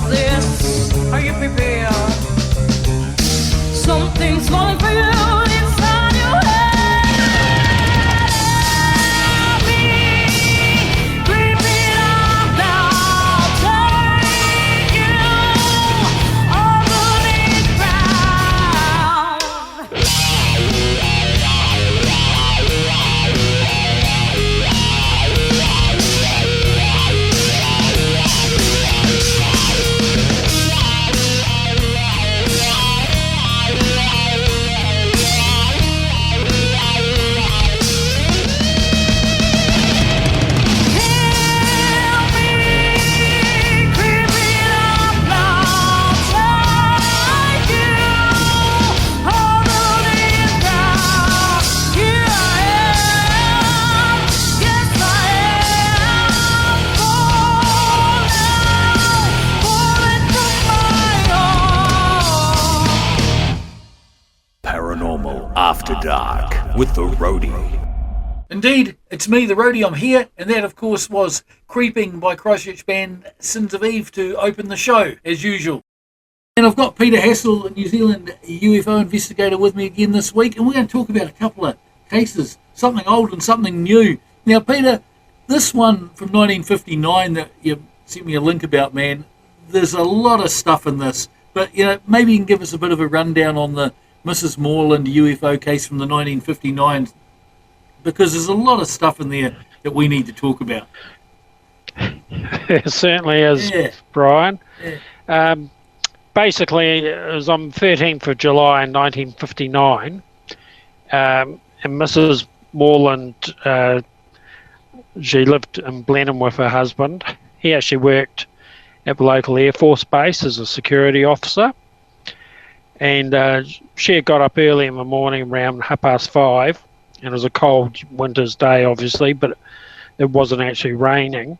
Watch this. Are you prepared? Something's falling for you inside your head. Me, creeping up now, take you underneath ground. Paranormal After Dark with the Roadie. Indeed, it's me, the Roadie. I'm here, and that, of course, was Creeping by Christchurch band Sins of Eve to open the show, as usual. And I've got Peter Hassall, New Zealand UFO investigator, with me again this week, and we're going to talk about a couple of cases, something old and something new. Now, Peter, this one from 1959 that you sent me a link about, man, there's a lot of stuff in this, but, you know, maybe you can give us a bit of a rundown on the Mrs. Moreland UFO case from the 1959, because there's a lot of stuff in there that we need to talk about. It certainly is, yeah. Brian. Yeah. Basically, it was on 13th of July 1959, and Mrs. Moreland, she lived in Blenheim with her husband. He actually worked at the local Air Force base as a security officer. And she had got up early in the morning around 5:30, and it was a cold winter's day, obviously, but it wasn't actually raining.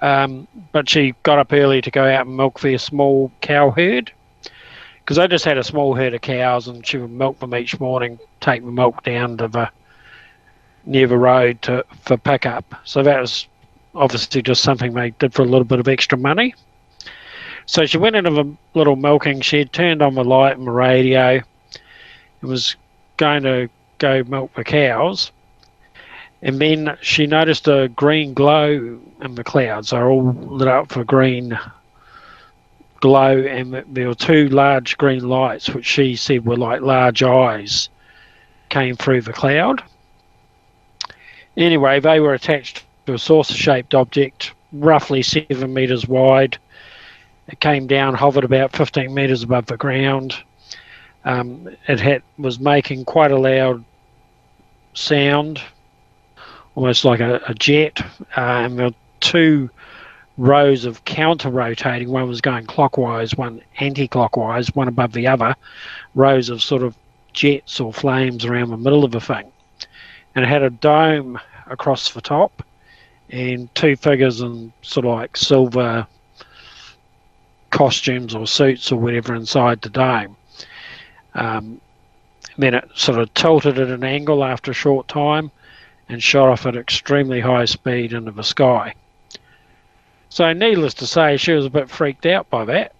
But she got up early to go out and milk their small cow herd, because they just had a small herd of cows, and she would milk them each morning, take the milk down to near the road for pickup. So that was obviously just something they did for a little bit of extra money. So she went into the little milking shed, turned on the light and the radio, and was going to go milk the cows. And then she noticed a green glow in the clouds. They were all lit up for green glow, and there were two large green lights, which she said were like large eyes, came through the cloud. Anyway, they were attached to a saucer-shaped object, roughly 7 metres wide. It came down, hovered about 15 metres above the ground. It was making quite a loud sound, almost like a jet. And there were two rows of counter-rotating. One was going clockwise, one anti-clockwise, one above the other. Rows of sort of jets or flames around the middle of the thing. And it had a dome across the top and two figures in sort of like silver costumes or suits or whatever inside the dome. Then it sort of tilted at an angle after a short time and shot off at extremely high speed into the sky. So needless to say, she was a bit freaked out by that.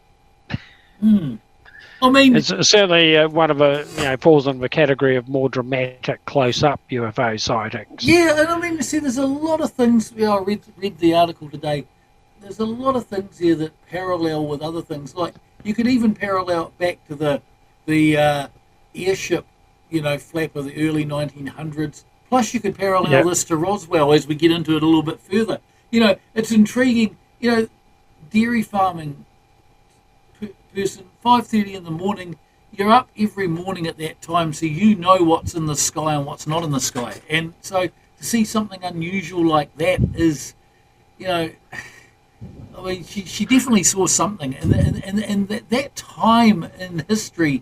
I mean, it's certainly one of falls in the category of more dramatic close-up UFO sightings. Yeah, and I mean, see, there's a lot of things. I read the article today. There's a lot of things here that parallel with other things. Like, you could even parallel it back to the airship, flap of the early 1900s. Plus, you could parallel this to Roswell as we get into it a little bit further. It's intriguing. Dairy farming person, 5:30 in the morning. You're up every morning at that time, so you know what's in the sky and what's not in the sky. And so to see something unusual like that is, I mean, she definitely saw something, and that time in history,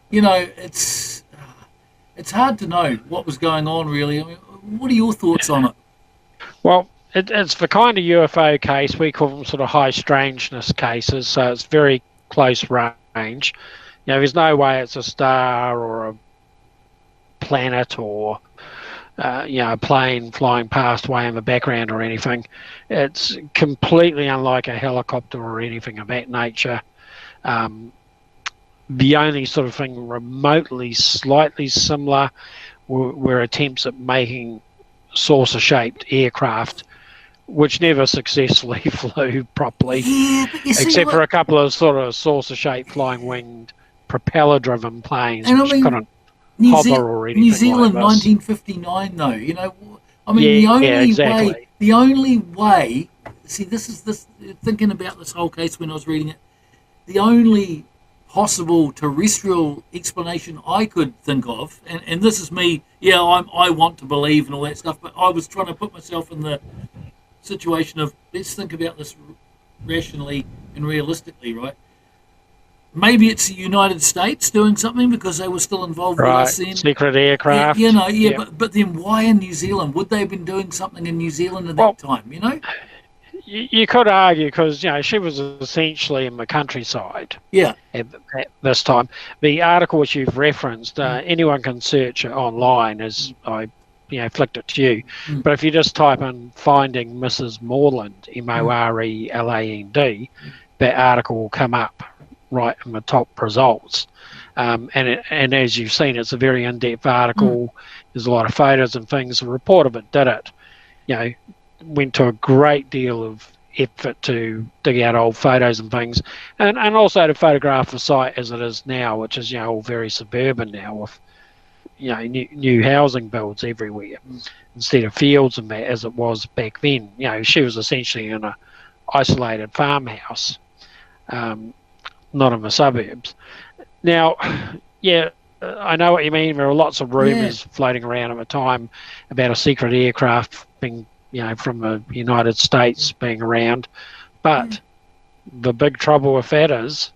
it's hard to know what was going on, really. I mean, what are your thoughts on it? Well, it's the kind of UFO case, we call them sort of high strangeness cases, so it's very close range. There's no way it's a star or a planet or a plane flying past way in the background or anything. It's completely unlike a helicopter or anything of that nature. The only sort of thing remotely slightly similar were attempts at making saucer-shaped aircraft, which never successfully flew properly, Yeah, but you see, except for a couple of sort of saucer-shaped flying winged propeller-driven planes, and I which mean, couldn't hover or anything New Zealand, like this. 1959, though. I mean, Yeah, exactly. the only way. See, this is this thinking about this whole case when I was reading it. The only possible terrestrial explanation I could think of, and this is me. Yeah, I want to believe and all that stuff, but I was trying to put myself in the situation of let's think about this rationally and realistically, right? Maybe it's the United States doing something because they were still involved with us then. Secret aircraft. But then why in New Zealand? Would they have been doing something in New Zealand at that time, You could argue because, she was essentially in the countryside Yeah. at this time. The article which you've referenced, anyone can search it online as I flicked it to you. But if you just type in finding Mrs. Moreland, Moreland, that article will come up right in the top results. And as you've seen, it's a very in-depth article. There's a lot of photos and things. The reporter that did it, went to a great deal of effort to dig out old photos and things, and also to photograph the site as it is now, which is all very suburban now with new housing builds everywhere instead of fields and that as it was back then. She was essentially in a isolated farmhouse, not in the suburbs. Now, I know what you mean. There were lots of rumours floating around at the time about a secret aircraft being, from the United States being around. But the big trouble with that is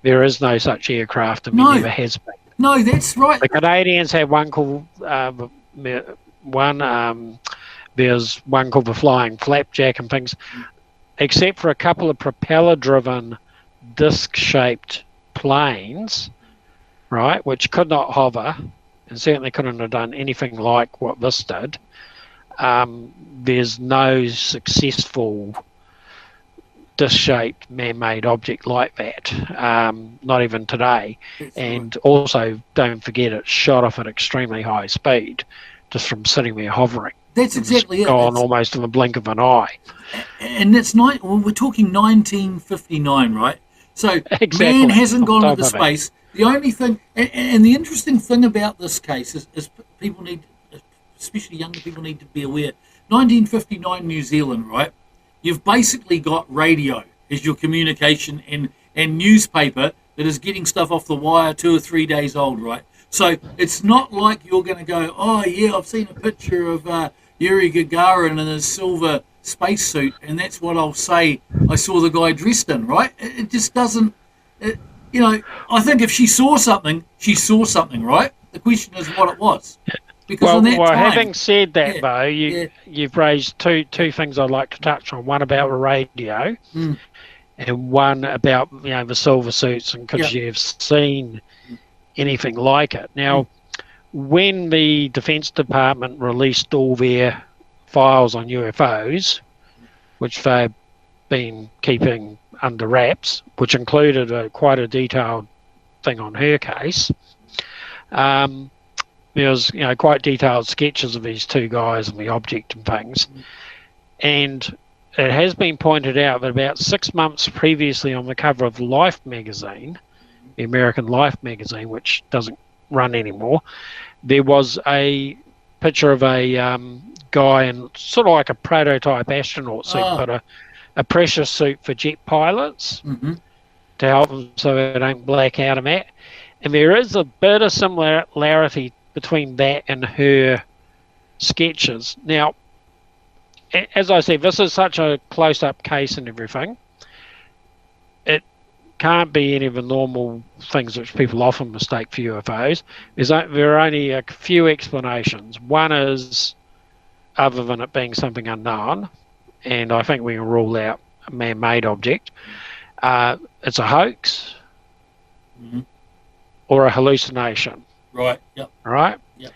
there is no such aircraft and there never has been. No, that's right. The Canadians have one called there's one called the Flying Flapjack and things, except for a couple of propeller-driven disc-shaped planes, right, which could not hover and certainly couldn't have done anything like what this did. There's no successful disc-shaped man-made object like that, not even today. And also, don't forget, it's shot off at extremely high speed, just from sitting there hovering. That's exactly it. Gone almost in the blink of an eye. And it's we're talking 1959, right? So Exactly. man hasn't gone Top into of it. space. The only thing, and the interesting thing about this case is people need, especially younger people, need to be aware. 1959 New Zealand, right? You've basically got radio as your communication and newspaper that is getting stuff off the wire 2 or 3 days old, right? So it's not like you're going to go, oh yeah, I've seen a picture of Yuri Gagarin in his silver spacesuit, and that's what I'll say I saw the guy dressed in, right? It just doesn't, I think if she saw something, right? The question is what it was. Because on that time, having said that, though, you've raised two things I'd like to touch on. One about the radio, and one about the silver suits, and because you've seen anything like it. Now, when the Defence Department released all their files on UFOs, which they've been keeping under wraps, which included quite a detailed thing on her case. There's quite detailed sketches of these two guys and the object and things. And it has been pointed out that about 6 months previously on the cover of Life magazine, the American Life magazine, which doesn't run anymore, there was a picture of a guy in sort of like a prototype astronaut suit, but a pressure suit for jet pilots to help them so they don't black out of that. And there is a bit of similarity between that and her sketches. Now, as I said, this is such a close-up case and everything. It can't be any of the normal things which people often mistake for UFOs. There are only a few explanations. One is, other than it being something unknown, and I think we can rule out a man-made object, it's a hoax or a hallucination. Right. Yep. Right. Yep.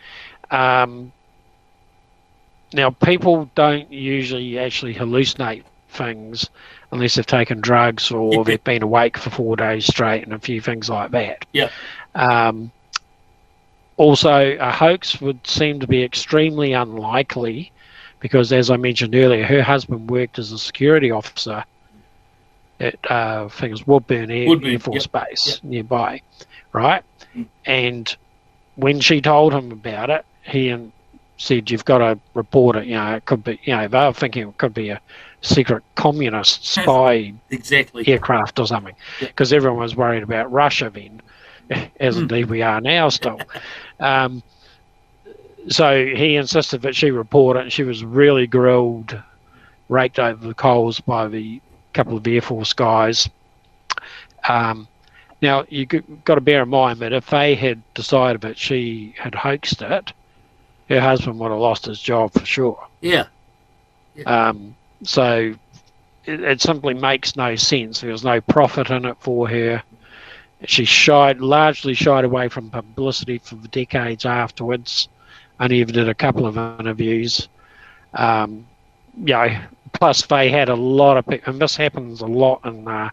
Now, people don't usually actually hallucinate things unless they've taken drugs or they've been awake for 4 days straight and a few things like that. Yeah. Also, a hoax would seem to be extremely unlikely because, as I mentioned earlier, her husband worked as a security officer at I think it was Woodburn Air Force Base nearby, right? And when she told him about it, he said, "You've got to report it. It could be. They were thinking it could be a secret communist spy aircraft or something, because everyone was worried about Russia then, as indeed we are now still." So he insisted that she report it, and she was really grilled, raked over the coals by the couple of Air Force guys. Now, you got to bear in mind that if they had decided that she had hoaxed it, her husband would have lost his job for sure. Yeah. So it simply makes no sense. There was no profit in it for her. She largely shied away from publicity for the decades afterwards. Only ever did a couple of interviews. Plus they had a lot of people, and this happens a lot in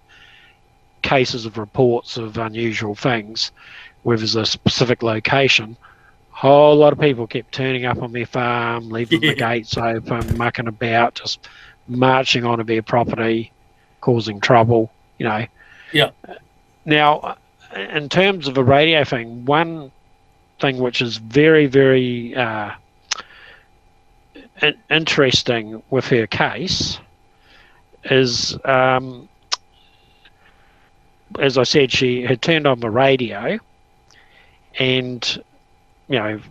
cases of reports of unusual things, where there's a specific location. Whole lot of people kept turning up on their farm, leaving the gates open, mucking about, just marching onto their property, causing trouble. Yeah. Now, in terms of a radio thing, one thing which is very, very interesting with her case is, as I said, she had turned on the radio and,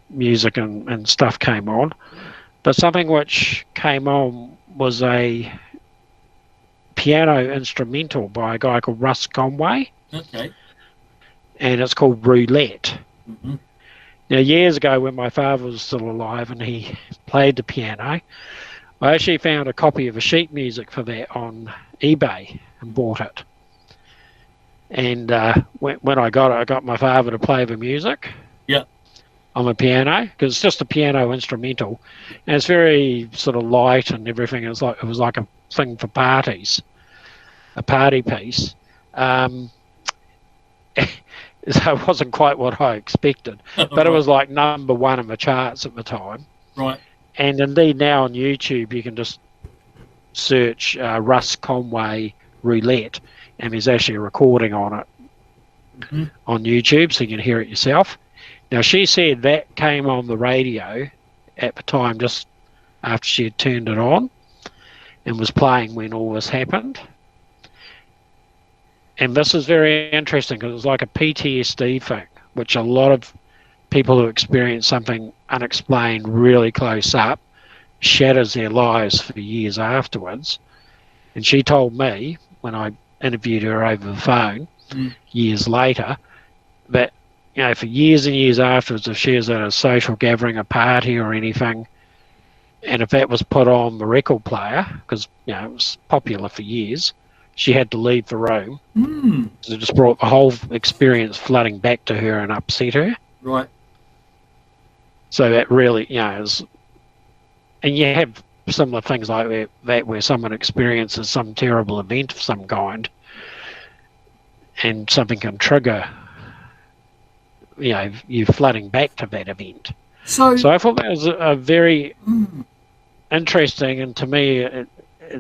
music and stuff came on. But something which came on was a piano instrumental by a guy called Russ Conway. Okay. And it's called Roulette. Mm-hmm. Now, years ago when my father was still alive and he played the piano, I actually found a copy of a sheet music for that on eBay and bought it. And when I got it, I got my father to play the music on the piano, because it's just a piano instrumental. And it's very sort of light and everything. It was like a thing for parties, a party piece. So it wasn't quite what I expected, but it was like number one in the charts at the time. Right. And indeed now on YouTube you can just search Russ Conway Roulette, and there's actually a recording on it on YouTube, so you can hear it yourself. Now, she said that came on the radio at the time just after she had turned it on and was playing when all this happened. And this is very interesting because it's like a PTSD thing, which a lot of people who experience something unexplained really close up shatters their lives for years afterwards. And she told me, when I interviewed her over the phone years later, that, for years and years afterwards, if she was at a social gathering, a party or anything, and if that was put on the record player, because, it was popular for years, she had to leave the room. So it just brought the whole experience flooding back to her and upset her. Right. So that really, is... And you have similar things like that where someone experiences some terrible event of some kind and something can trigger, you flooding back to that event. So I thought that was a very interesting, and to me it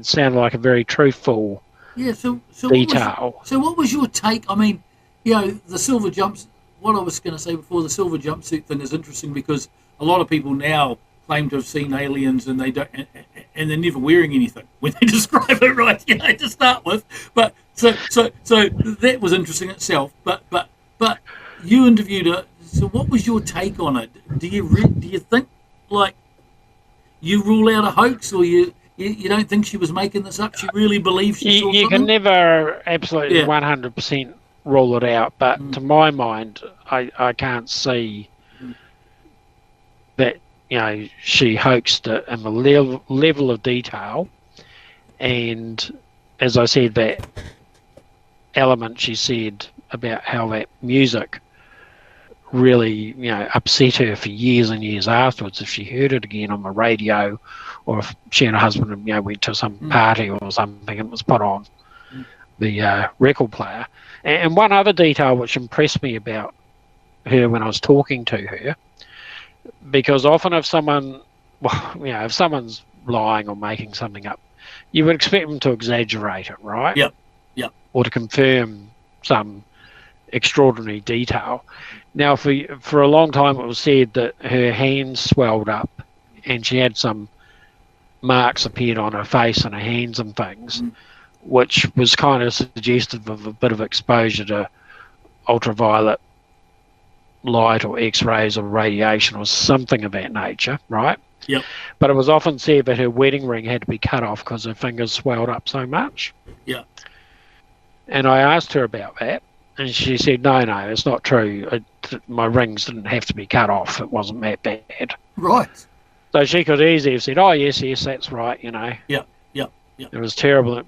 sounded like a very truthful detail. So what was your take? I mean, the silver jumps. What I was going to say before, the silver jumpsuit thing is interesting because a lot of people now claim to have seen aliens and they don't, and they're never wearing anything when they describe it, right? To start with. But so that was interesting itself. But you interviewed her. So what was your take on it? Do you think like you rule out a hoax, or you don't think she was making this up? She really believes she saw you something? can never absolutely 100% rule it out, but to my mind, I can't see that she hoaxed it in the level of detail, and as I said, that element she said about how that music really, upset her for years and years afterwards if she heard it again on the radio, or if she and her husband, went to some party or something and it was put on the record player. And one other detail which impressed me about her when I was talking to her, because often if someone's lying or making something up, you would expect them to exaggerate it, right? Yep. Or to confirm some extraordinary detail. Now, for a long time it was said that her hands swelled up and she had some marks appeared on her face and her hands and things, which was kind of suggestive of a bit of exposure to ultraviolet light or X-rays or radiation or something of that nature, right? Yep. But it was often said that her wedding ring had to be cut off because her fingers swelled up so much. Yeah. And I asked her about that, and she said, no, it's not true. My rings didn't have to be cut off. It wasn't that bad. Right. So she could easily have said, oh, yes, that's right, Yeah. It was terrible.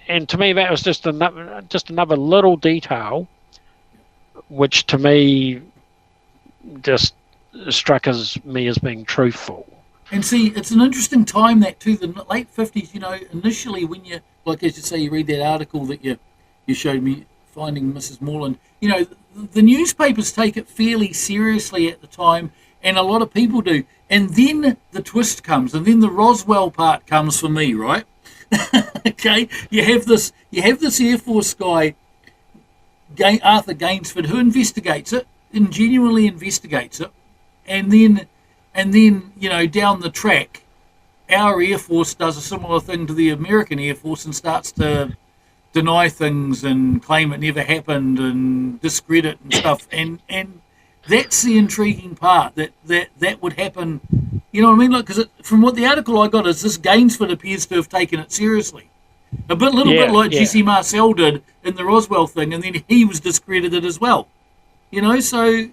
And to me, that was just another little detail, which to me just struck me as being truthful. And see, it's an interesting time that too, the late 50s, initially when you, like as you say, you read that article that you showed me, Finding Mrs. Moreland, the newspapers take it fairly seriously at the time, and a lot of people do. And then the twist comes, and then the Roswell part comes for me, right? Okay, you have this Air Force guy, Arthur Gainsford, who investigates it and genuinely investigates it, and then down the track, our Air Force does a similar thing to the American Air Force and starts to deny things and claim it never happened and discredit and stuff, and that's the intriguing part, that would happen. You know what I mean? Because from what the article I got is this Gainsford appears to have taken it seriously, little bit like Jesse Marcel did in the Roswell thing, and then he was discredited as well. So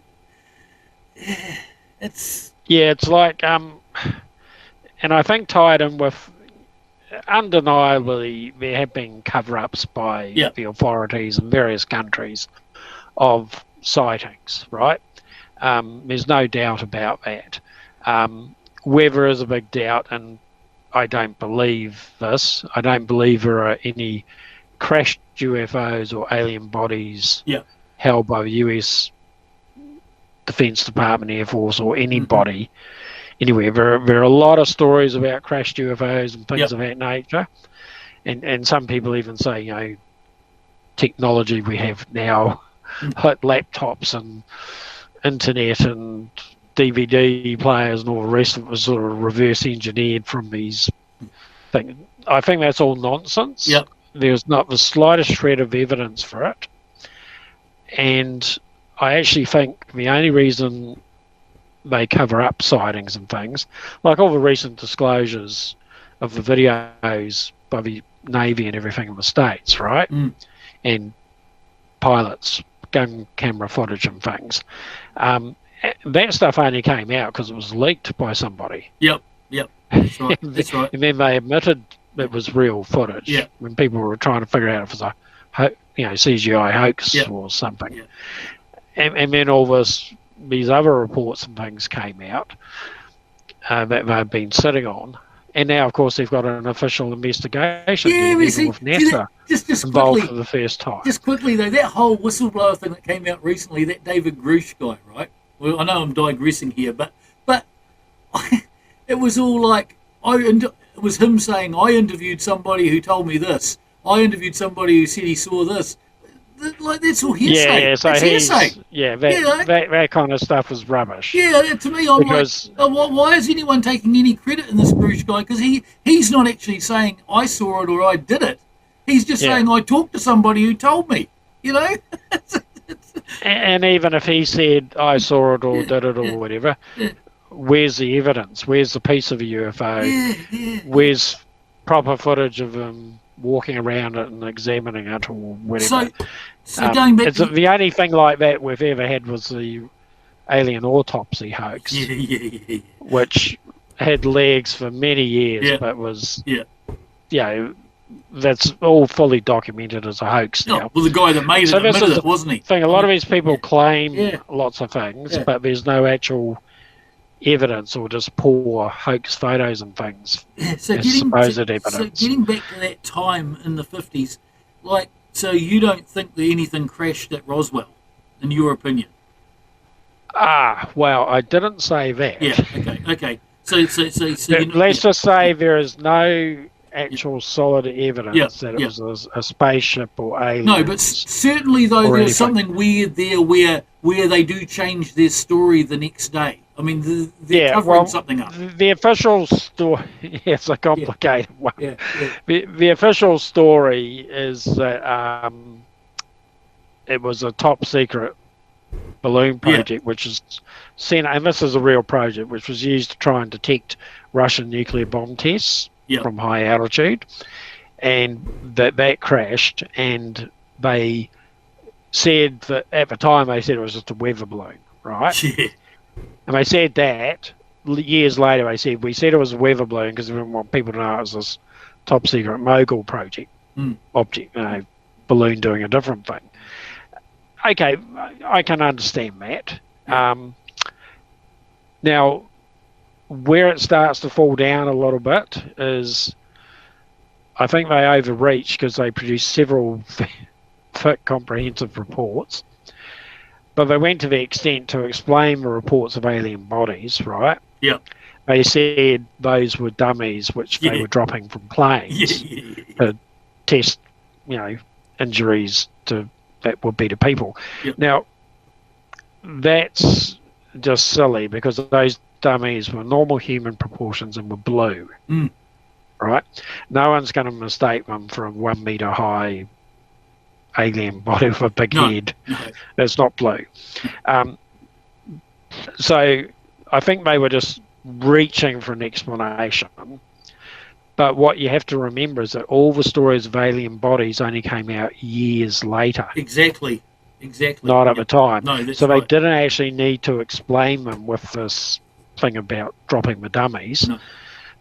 it's like and I think tied in with, undeniably there have been cover-ups by the authorities in various countries of sightings, right? There's no doubt about that. Weather is a big doubt, and I don't believe this. I don't believe there are any crashed UFOs or alien bodies held by the US Defense Department, Air Force, or anybody anywhere. There are a lot of stories about crashed UFOs and things of that nature, and some people even say, technology we have now, like laptops and internet and DVD players and all the rest of it was sort of reverse engineered from these things. I think that's all nonsense. Yep. There's not the slightest shred of evidence for it. And I actually think the only reason they cover up sightings and things, like all the recent disclosures of the videos by the Navy and everything in the States, right? And pilots, gun camera footage and things. That stuff only came out because it was leaked by somebody. Yep. That's right. That's right. And then they admitted it was real footage. Yeah. When people were trying to figure out if it was a CGI hoax or something. Yeah. And then all these other reports and things came out that they've been sitting on. And now, of course, they've got an official investigation with NASA just involved quickly, for the first time. Just quickly, though, that whole whistleblower thing that came out recently, that David Grush guy, right? Well, I know I'm digressing here, but it was all like, it was him saying, I interviewed somebody who told me this. I interviewed somebody who said he saw this. Like, that's all hearsay. So that's hearsay. That kind of stuff was rubbish. Yeah, to me, I'm like, why is anyone taking any credit in this Grush guy? Because he's not actually saying I saw it or I did it. He's just saying I talked to somebody who told me. And even if he said I saw it or did it or whatever, where's the evidence? Where's the piece of a UFO? Where's proper footage of him walking around it and examining it or whatever? So going back, the only thing like that we've ever had was the alien autopsy hoax, which had legs for many years, but was that's all fully documented as a hoax now. No, well, the guy that made it So this admitted is it, wasn't he? thing. A lot of these people claim Yeah. lots of things, Yeah. but there's no actual evidence or just poor hoax photos and things. Yeah, so as supposed evidence. so getting back to that time in the 50s, like, so you don't think that anything crashed at Roswell, in your opinion? Well, I didn't say that. Yeah, okay. So Let's just say there is no actual solid evidence that it yeah. was a spaceship or aliens. No, but certainly though or there's anything. something weird there where they do change their story the next day. I mean, they're covering something up. The official story, it's a complicated one. Yeah. The official story is that it was a top secret balloon project, which is sent, and this is a real project, which was used to try and detect Russian nuclear bomb tests from high altitude, and that crashed, and they said that at the time they said it was just a weather balloon, right? Yeah. And they said that years later. We said it was a weather balloon because we didn't want people to know it was this top secret mogul project object, balloon doing a different thing. Okay, I can understand that. Now, where it starts to fall down a little bit is, I think they overreached because they produced several thick, comprehensive reports. But they went to the extent to explain the reports of alien bodies, right? Yeah. They said those were dummies which they were dropping from planes to test, injuries that would be to people. Yep. Now, that's just silly because those dummies were normal human proportions and were blue, right? No one's going to mistake them for a 1 meter high alien body with a big head. No. That's not blue. So I think they were just reaching for an explanation. But what you have to remember is that all the stories of alien bodies only came out years later. Exactly. Not at the time. No, that's so they right. didn't actually need to explain them with this thing about dropping the dummies. No.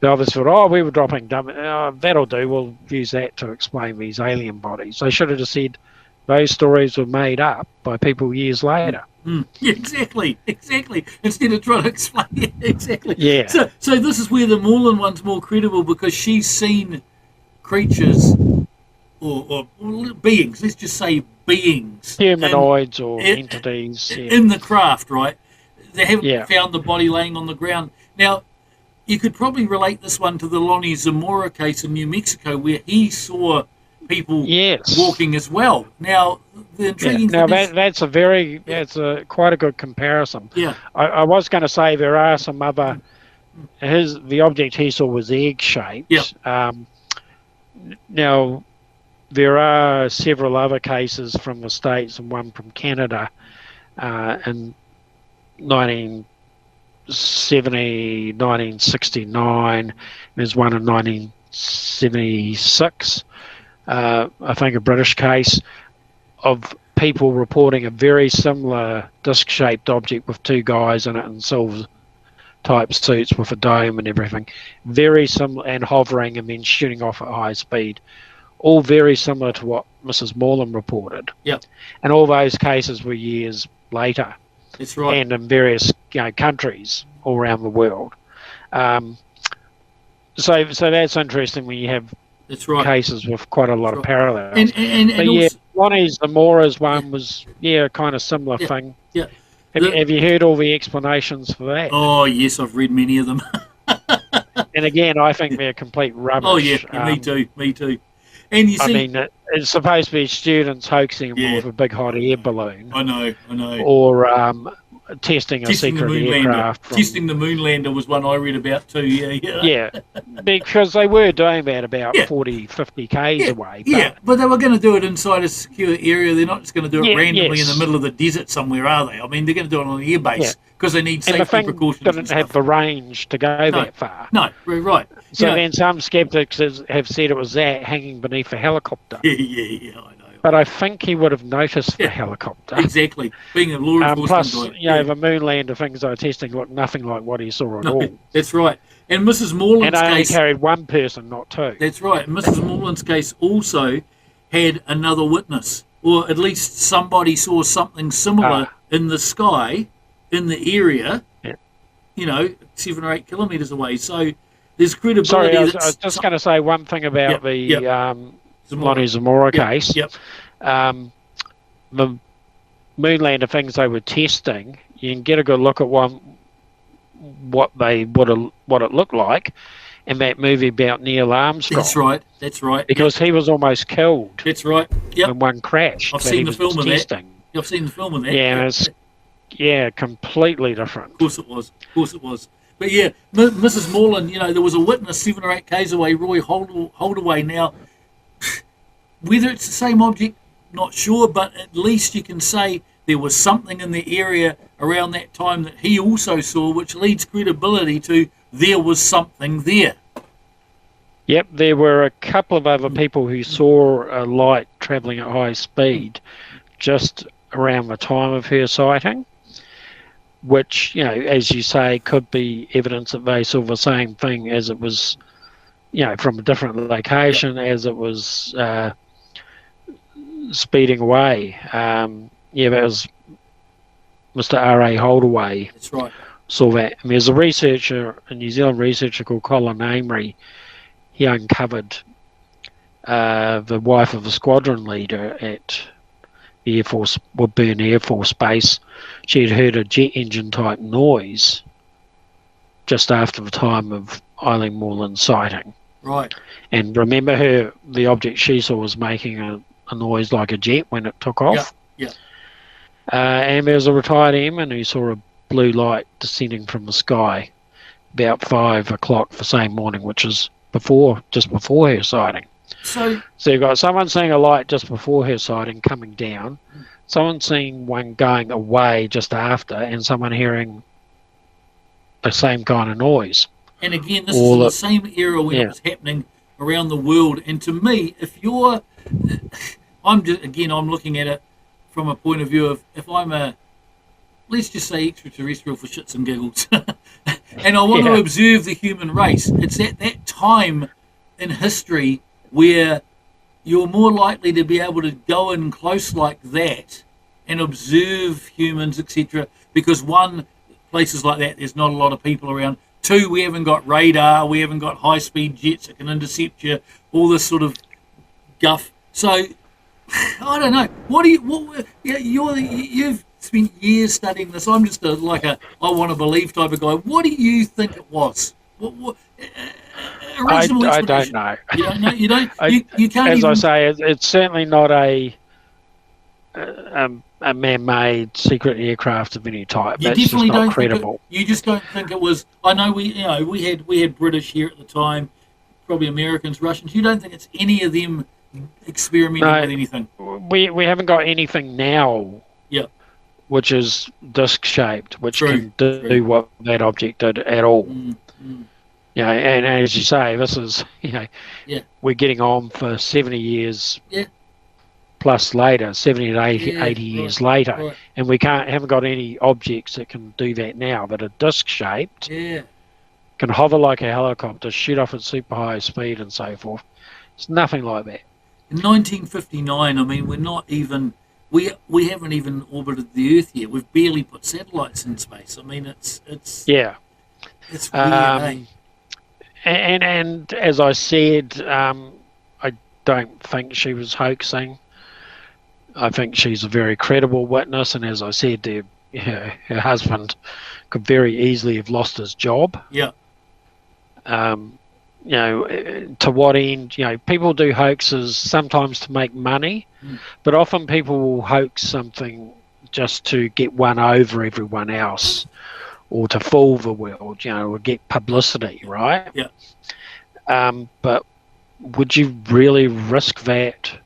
They obviously thought, we were dropping dummies. That'll do. We'll use that to explain these alien bodies. They should have just said those stories were made up by people years later. Yeah, exactly. Instead of trying to explain it, exactly. Yeah. So this is where the Moreland one's more credible because she's seen creatures or beings. Let's just say beings, humanoids or entities in the craft, right? They haven't Yeah. found the body laying on the ground. Now, you could probably relate this one to the Lonnie Zamora case in New Mexico, where he saw people walking as well. Now, the intriguing Now thing is, that's quite a good comparison. Yeah. I was going to say there are some other. The object he saw was egg shaped. Yeah. Now, there are several other cases from the States and one from Canada in 1970, 1969. There's one in 1976. I think a British case of people reporting a very similar disc-shaped object with two guys in it in silver type suits with a dome and everything. Very similar, and hovering and then shooting off at high speed. All very similar to what Mrs. Moreland reported. Yep. And all those cases were years later. That's right. And in various countries all around the world. So that's interesting when you have That's right. cases with quite a lot of parallels. And but also, Lonnie Zamora's one was a kind of similar thing. Yeah. Have you heard all the explanations for that? Oh yes, I've read many of them. And again, I think they're complete rubbish. Oh yeah, me too. And you see, I mean, it's supposed to be students hoaxing them with a big hot air balloon. I know. Or testing a secret aircraft. Testing the moon lander was one I read about too. Yeah, because they were doing that about 40, 50 Ks away. But they were going to do it inside a secure area. They're not just going to do it randomly in yes. the middle of the desert somewhere, are they? I mean, they're going to do it on an airbase because they need And the safety thing precautions. didn't have the range to go that far. No, right. So then some skeptics have said it was that hanging beneath a helicopter. Yeah, I but I think he would have noticed the Yeah. helicopter. Exactly. Being a law enforcement Plus, guy. the Moonlander things they were testing looked nothing like what he saw at No, all. that's right. And Mrs. And Moreland's I only case. carried one person, not two. That's right. Mrs. Moreland's case also had another witness, or at least somebody saw something similar in the sky, in the area. Yeah. 7 or 8 kilometres away. So there's credibility. Sorry, I was just going to say one thing about the Lonnie Zamora case. Yep. The Moonlander things they were testing, you can get a good look at what it looked like in that movie about Neil Armstrong. That's right. Because he was almost killed. That's right. Yep. When one crashed. I've seen the film of testing. that. I've seen the film of that. Yeah, it's completely different. Of course it was. But yeah, Mrs. Moreland, there was a witness 7 or 8 k's away, Roy Holdaway. Now, whether it's the same object, not sure, but at least you can say there was something in the area around that time that he also saw, which leads credibility to there was something there. Yep, there were a couple of other people who saw a light travelling at high speed just around the time of her sighting, which, as you say, could be evidence that they saw the same thing as it was, from a different location as it was speeding away. That was Mr. R.A. Holdaway. That's right. Saw that. And there's a New Zealand researcher called Colin Amery. He uncovered the wife of a squadron leader at the Air Force, Woodburn Air Force Base. She had heard a jet engine type noise just after the time of Eileen Moreland's sighting. Right. And remember the object she saw was making a noise like a jet when it took off. Yeah. And there was a retired airman who saw a blue light descending from the sky about 5 o'clock the same morning, which is just before her sighting. So you've got someone seeing a light just before her sighting coming down, someone seeing one going away just after, and someone hearing the same kind of noise. And again, this is the same era when it was happening around the world. And to me, if you're, I'm looking at it from a point of view of if I'm let's just say extraterrestrial for shits and giggles, and I want to observe the human race. It's at that time in history where you're more likely to be able to go in close like that and observe humans, etc. Because one, places like that, there's not a lot of people around. Two, we haven't got radar, we haven't got high-speed jets that can intercept you, all this sort of guff. So, I don't know. You've spent years studying this. I'm just I want to believe type of guy. What do you think it was? I don't know. You don't know? You don't? You can't as even... I say, it's certainly not a man-made secret aircraft of any type. You That's definitely just not don't credible. You just don't think it was. I know we had British here at the time, probably Americans, Russians. You don't think it's any of them experimenting with anything? We haven't got anything now. Yep. Which is disc-shaped, which can do what that object did at all. And as you say, this is we're getting on for 70 years. Yeah. Plus later, 70 to 80 years later, and we haven't got any objects that can do that now that are disc-shaped, can hover like a helicopter, shoot off at super high speed and so forth. It's nothing like that. In 1959, I mean, we're not even, we haven't even orbited the Earth yet. We've barely put satellites in space. I mean, it's it's weird, eh? And as I said, I don't think she was hoaxing. I think she's a very credible witness, and as I said, her husband could very easily have lost his job. Yeah. To what end? People do hoaxes sometimes to make money, but often people will hoax something just to get one over everyone else, or to fool the world, or get publicity, right? Yeah. But would you really risk that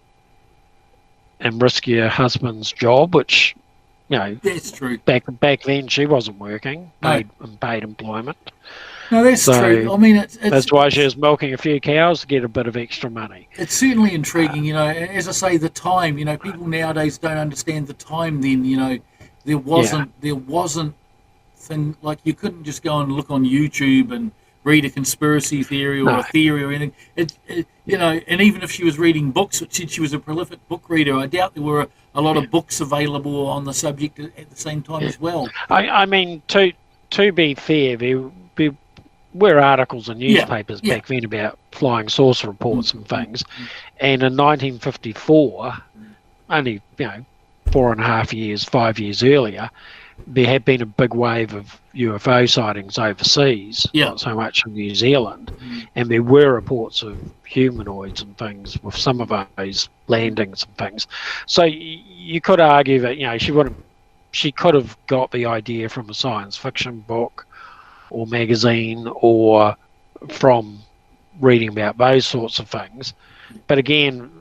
and risk your husband's job, which, that's true. Back then she wasn't working, paid employment. No, that's So true. I mean, that's why she was milking a few cows to get a bit of extra money. it's certainly intriguing, and as I say, the time, people nowadays don't understand the time then, there wasn't thing like you couldn't just go and look on YouTube and read a conspiracy theory or No. a theory or anything. And even if she was reading books, it said she was a prolific book reader. I doubt there were a lot of books available on the subject at the same time as well. I mean, to be fair, there were articles in newspapers back then about flying saucer reports and things. And in 1954, only 4.5 years, 5 years earlier, there had been a big wave of UFO sightings overseas, not so much in New Zealand, and there were reports of humanoids and things with some of those landings and things. So you could argue that she could have got the idea from a science fiction book or magazine or from reading about those sorts of things. But again,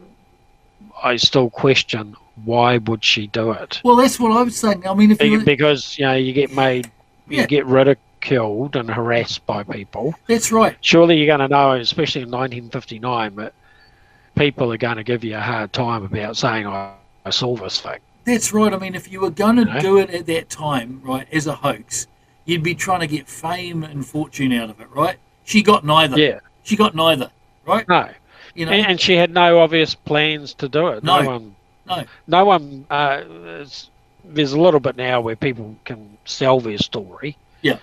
I still question, why would she do it? Well, that's what I was saying. I mean, because you get made, you get ridiculed and harassed by people. That's right. Surely you're going to know, especially in 1959, that people are going to give you a hard time about saying, I saw this thing. That's right. I mean, if you were going to do it at that time, right, as a hoax, you'd be trying to get fame and fortune out of it, right? She got neither. Yeah. She got neither, right? No. And she had no obvious plans to do it. No one. There's a little bit now where people can sell their story. Yeah.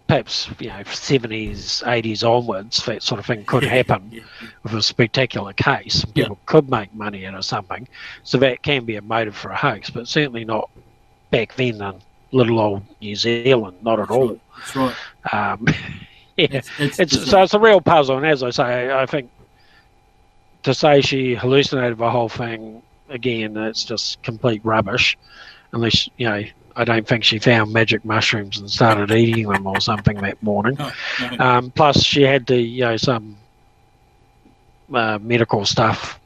Perhaps 70s, 80s onwards, that sort of thing could happen with a spectacular case. People could make money out of something, so that can be a motive for a hoax, but certainly not back then in little old New Zealand, not at all. That's right. It's a real puzzle, and as I say, I think to say she hallucinated the whole thing, again, it's just complete rubbish, unless I don't think she found magic mushrooms and started eating them or something that morning. No. Plus, she had some medical stuff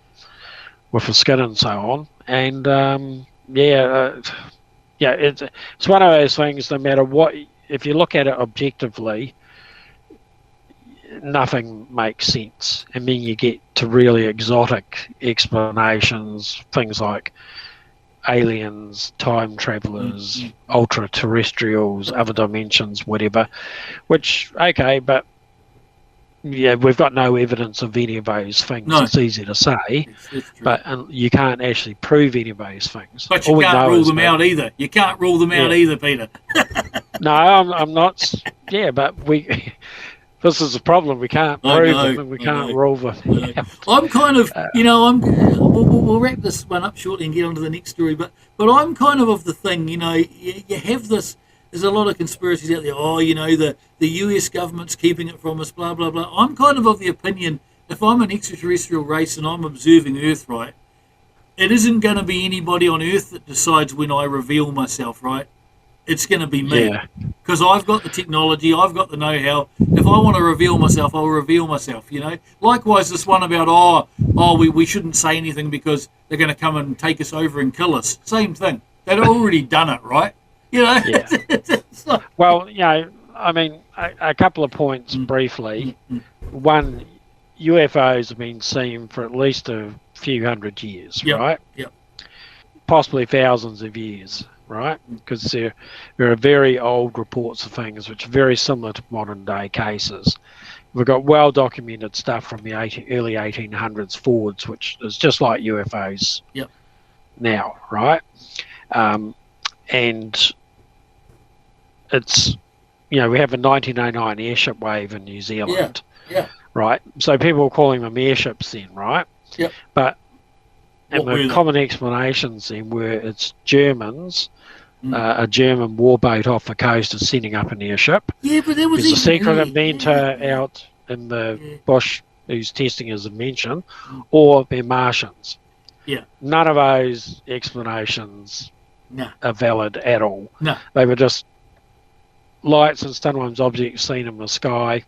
with her skin and so on. And it's one of those things. No matter what, if you look at it objectively, nothing makes sense, and then you get to really exotic explanations, things like aliens, time travelers, ultra terrestrials, other dimensions, whatever, which but we've got no evidence of any of those things. It's easy to say, but you can't actually prove any of those things. But you can't rule them out either. You can't rule them out either, Peter. No, I'm not. But this is the problem. We can't prove them, and we can't rule them. I'm kind of, we'll wrap this one up shortly and get on to the next story. But I'm kind of the thing, you have this. There's a lot of conspiracies out there. The US government's keeping it from us, blah blah blah. I'm kind of the opinion, if I'm an extraterrestrial race and I'm observing Earth, right, it isn't going to be anybody on Earth that decides when I reveal myself, right? It's going to be me, because I've got the technology, I've got the know-how. If I want to reveal myself, I'll reveal myself. Likewise, this one about we shouldn't say anything because they're going to come and take us over and kill us. Same thing. They'd already done it, right? Well, I mean, a couple of points briefly. One, UFOs have been seen for at least a few hundred years, right? Yep. Possibly thousands of years. Right, because there are very old reports of things which are very similar to modern day cases. We've got well documented stuff from the early 1800s forwards, which is just like UFOs now, right? And it's we have a 1909 airship wave in New Zealand, right? So people are calling them airships then, right? Yep. But and the common explanations then were it's Germans. A German warboat off the coast is sending up an airship. Yeah, but there was There's a secret inventor out in the bush who's testing his invention, or they're Martians. Yeah. None of those explanations are valid at all. No. They were just lights and sometimes objects seen in the sky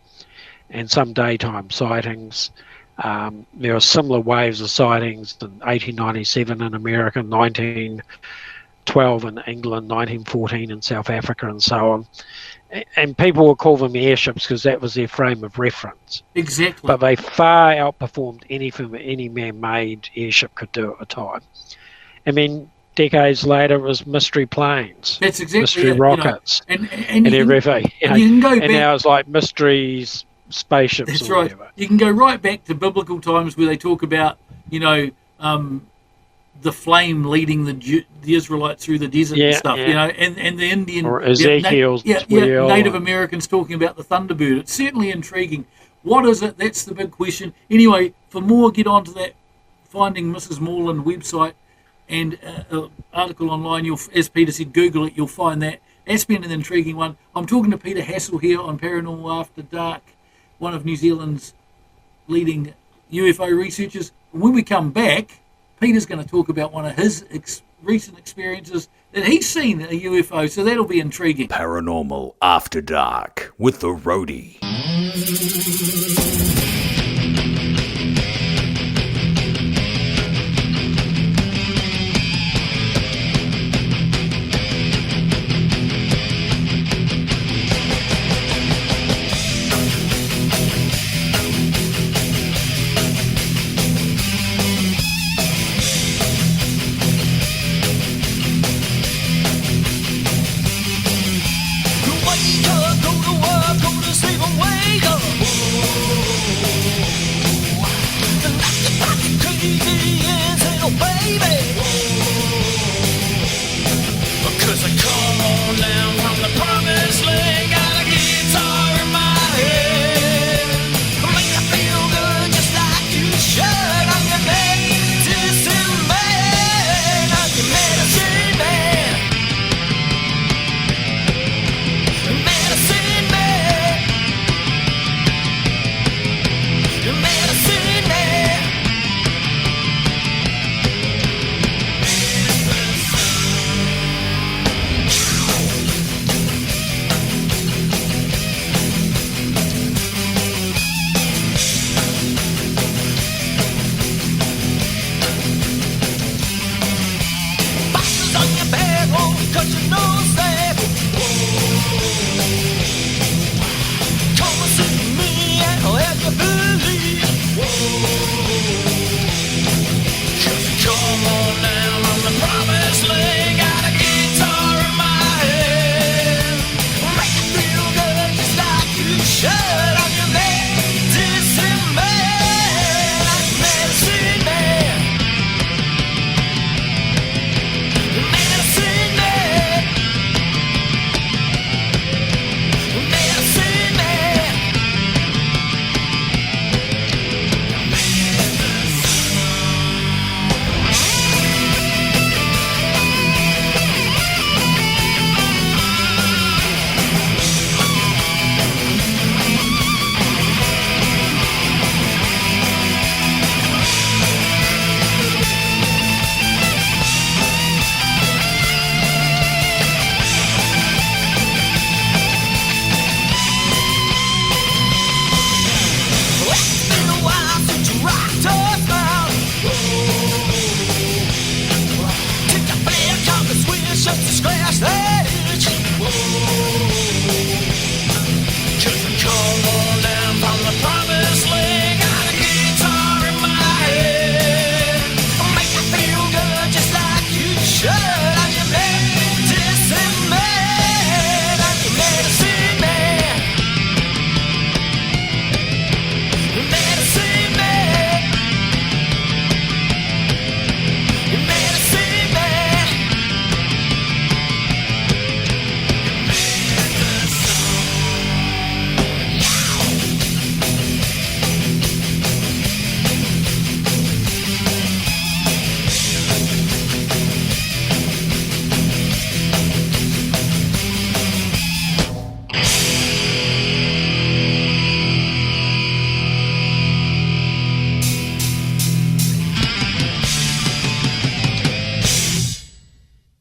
and some daytime sightings. There are similar waves of sightings in 1897 in America, 12 in England, 1914 in South Africa, and so on. And people will call them airships because that was their frame of reference. Exactly. But they far outperformed anything that any man-made airship could do at the time. And then decades later, it was mystery planes. That's exactly mystery it, rockets, and everything. and you can go back. Now it's like mysteries spaceships. That's or right. whatever. You can go right back to biblical times where they talk about, the flame leading the Israelites through the desert and stuff, and the Indian or Ezekiel's wheel. Native Americans talking about the Thunderbird. It's certainly intriguing. What is it? That's the big question. Anyway, for more, get onto that Finding Mrs. Moreland website and article online. As Peter said, Google it. You'll find that. That's been an intriguing one. I'm talking to Peter Hassall here on Paranormal After Dark, one of New Zealand's leading UFO researchers. When we come back, Peter's going to talk about one of his recent experiences that he's seen a UFO, so that'll be intriguing. Paranormal After Dark with the Roadie. Wake up, go to work, go to sleep and wake up.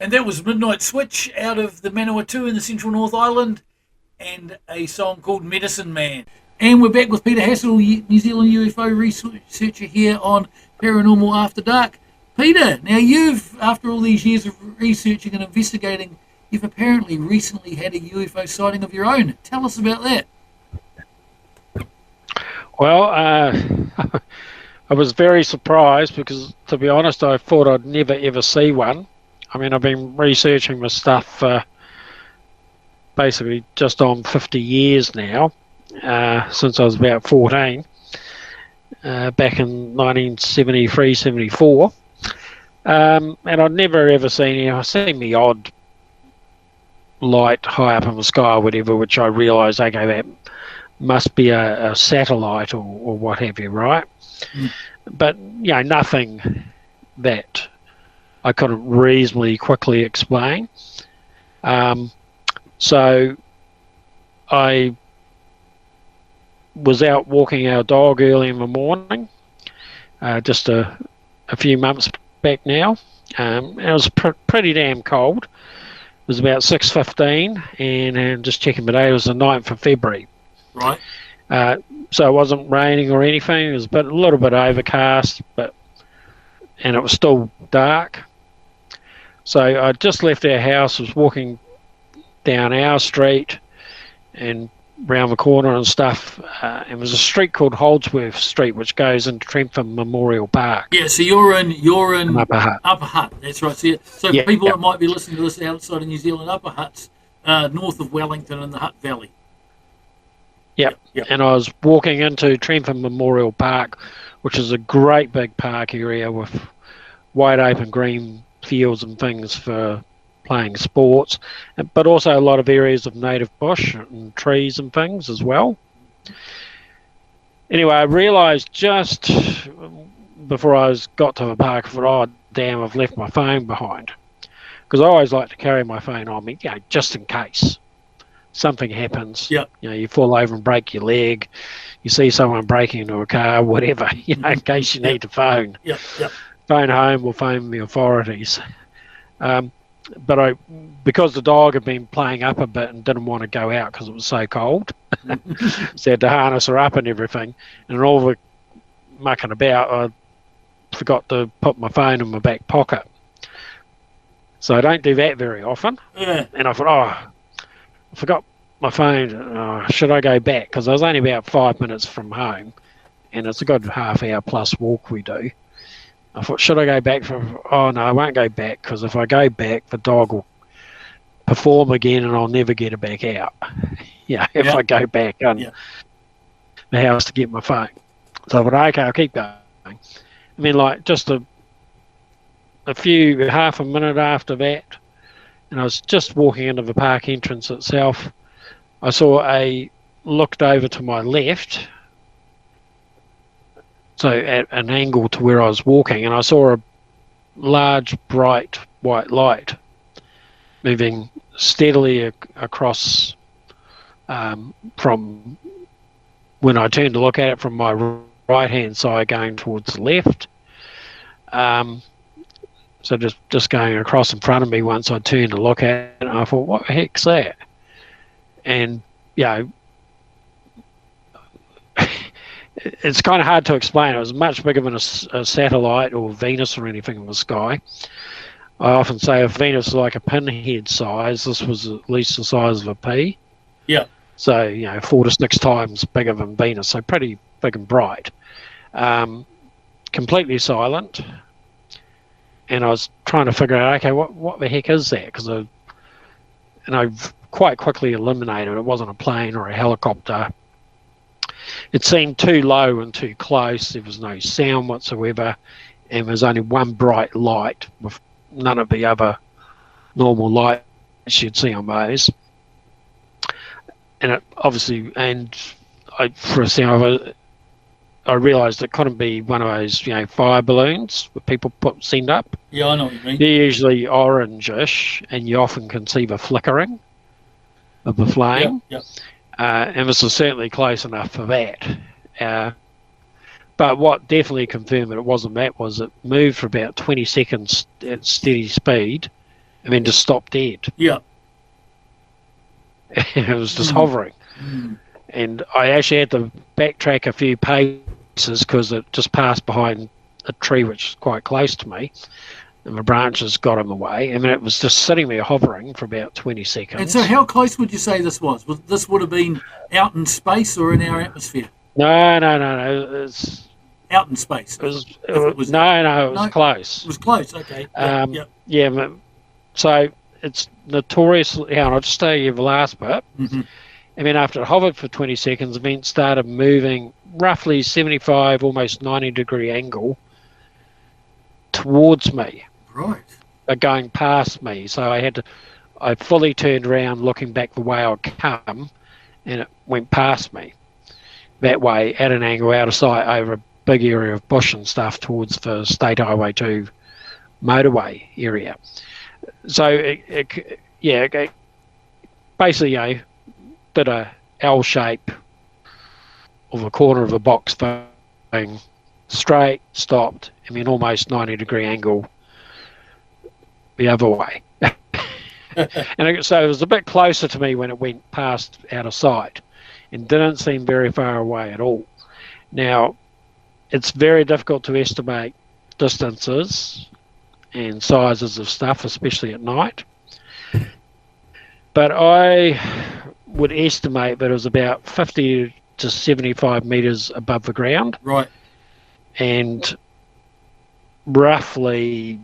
And that was Midnight Switch out of the Manawatu in the Central North Island, and a song called Medicine Man. And we're back with Peter Hassall, New Zealand UFO researcher here on Paranormal After Dark. Peter, now after all these years of researching and investigating, you've apparently recently had a UFO sighting of your own. Tell us about that. Well, I was very surprised because, to be honest, I thought I'd never ever see one. I mean, I've been researching this stuff for basically just on 50 years now, since I was about 14, back in 1973, 74. And I'd never ever seen, I've seen the odd light high up in the sky or whatever, which I realised, okay, that must be a satellite or what have you, right? But, nothing that I couldn't reasonably quickly explain. So I was out walking our dog early in the morning, just a few months back now. It was pretty damn cold. It was about 6:15, and just checking the day, it was the 9th of February. Right. So it wasn't raining or anything. It was a little bit overcast, and it was still dark. So I just left our house, was walking down our street and round the corner and stuff. And there's a street called Holdsworth Street, which goes into Trentham Memorial Park. Yeah, so you're in Upper Hutt. Upper Hutt, that's right. So people that might be listening to this outside of New Zealand, Upper Hutt's north of Wellington in the Hutt Valley. Yep. And I was walking into Trentham Memorial Park, which is a great big park area with wide open green fields and things for playing sports, but also a lot of areas of native bush and trees and things as well. Anyway, I realised just before I got to the park, I thought, oh damn, I've left my phone behind, because I always like to carry my phone on me, just in case something happens. You fall over and break your leg, you see someone breaking into a car, whatever, in case you need to phone home or phone the authorities. But because the dog had been playing up a bit and didn't want to go out because it was so cold, so I had to harness her up and everything, and all the mucking about, I forgot to put my phone in my back pocket. So I don't do that very often. And I thought, I forgot my phone. Should I go back? Because I was only about 5 minutes from home, and it's a good half hour plus walk we do. I thought, should I go back? Oh, no, I won't go back, because if I go back, the dog will perform again and I'll never get it back out. If I go back in the house to get my phone. So I thought, okay, I'll keep going. I mean, like, just half a minute after that, and I was just walking into the park entrance itself, I looked over to my left, so at an angle to where I was walking, and I saw a large, bright white light moving steadily across from when I turned to look at it from my right-hand side going towards the left. So just going across in front of me once I turned to look at it, and I thought, what the heck's that? And, it's kind of hard to explain. It was much bigger than a satellite or Venus or anything in the sky. I often say if Venus is like a pinhead size, this was at least the size of a pea. Yeah. So, 4 to 6 times bigger than Venus, so pretty big and bright. Completely silent. And I was trying to figure out, okay, what the heck is that? And I've quite quickly eliminated it wasn't a plane or a helicopter. It seemed too low and too close. There was no sound whatsoever, and there was only one bright light with none of the other normal lights you'd see on those. And for a second, I realised it couldn't be one of those, fire balloons that people send up. Yeah, I know what you mean. They're usually orangish, and you often can see the flickering of the flame. Yeah. And this was certainly close enough for that. But what definitely confirmed that it wasn't that was it moved for about 20 seconds at steady speed and then just stopped dead. Yeah. It was just hovering. And I actually had to backtrack a few paces because it just passed behind a tree which is quite close to me, and the branches got in the way, and it was just sitting there hovering for about 20 seconds. And so how close would you say this was? This would have been out in space or in our atmosphere? No. It's out in space. It was close. close. It was close. Okay. Yeah. So it's notoriously. I'll just tell you the last bit. Mm-hmm. And then after it hovered for 20 seconds, the vent started moving roughly 75, almost 90-degree angle towards me. Right. Going past me. So I fully turned around, looking back the way I'd come, and it went past me that way at an angle out of sight over a big area of bush and stuff towards the State Highway 2 motorway area. So it basically, did a L shape of the corner of the box thing, straight, stopped, and then almost 90-degree angle the other way. So it was a bit closer to me when it went past out of sight and didn't seem very far away at all. Now, it's very difficult to estimate distances and sizes of stuff, especially at night. But I would estimate that it was about 50 to 75 metres above the ground. Right. And roughly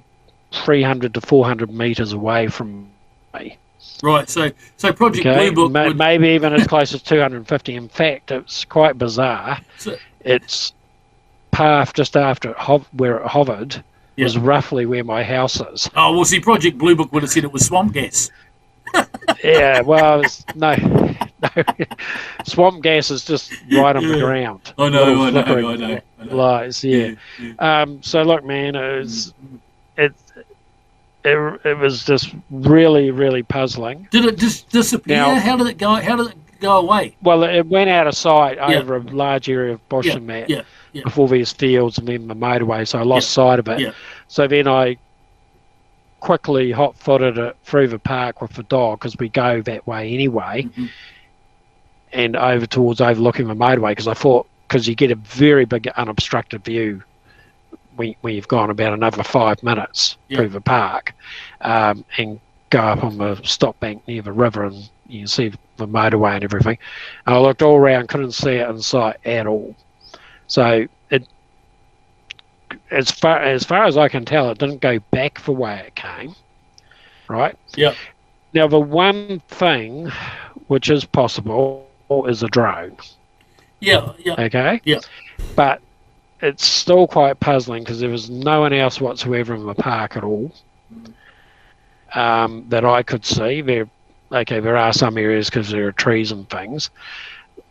300 to 400 metres away from me. Right, so Project Blue Book maybe even as close as 250. In fact, it's quite bizarre. Its path just after where it hovered was roughly where my house is. Oh, well, see, Project Blue Book would have said it was swamp gas. Yeah, well, no. Swamp gas is just right on the ground. I know. Lights, yeah. So look, man, it was just really, really puzzling. Did it just disappear? Now, how did it go away? Well, it went out of sight over a large area of bush and that before these fields and then the motorway, so I lost sight of it. Yeah. So then I quickly hot-footed it through the park with the dog, because we go that way anyway, and over towards overlooking the motorway, because I thought, because you get a very big unobstructed view when you've gone about another 5 minutes through the park, and go up on the stop bank near the river, and you can see the motorway and everything. And I looked all around, couldn't see it in sight at all. So as far as I can tell, it didn't go back the way it came, right? Yeah. Now, the one thing which is possible is a drone. Yeah. Okay? Yeah. But it's still quite puzzling, because there was no one else whatsoever in the park at all that I could see. There are some areas because there are trees and things,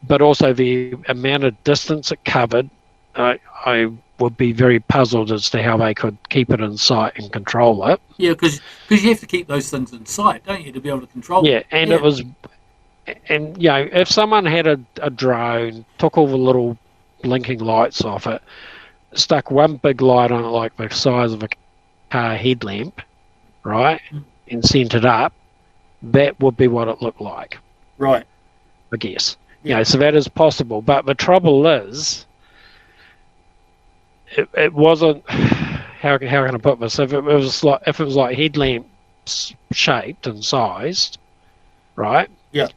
but also the amount of distance it covered, I would be very puzzled as to how they could keep it in sight and control it. Yeah, because you have to keep those things in sight, don't you, to be able to control them? Yeah, and it was, and if someone had a drone, took all the little blinking lights off it, stuck one big light on it like the size of a car headlamp, right, and sent it up, that would be what it looked like. Right. I guess. Yeah. So that is possible. But the trouble is, it wasn't, how can I put this? If it was like headlamp shaped and sized, right? Yeah.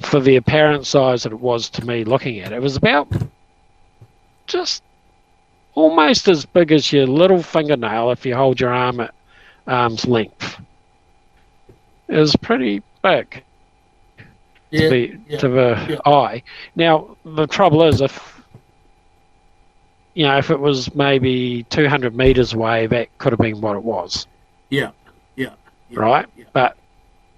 For the apparent size that it was to me looking at it, it was about just almost as big as your little fingernail if you hold your arm at arm's length. It was pretty big to the eye. Now, the trouble is, if it was maybe 200 metres away, that could have been what it was. Yeah. Right? Yeah. But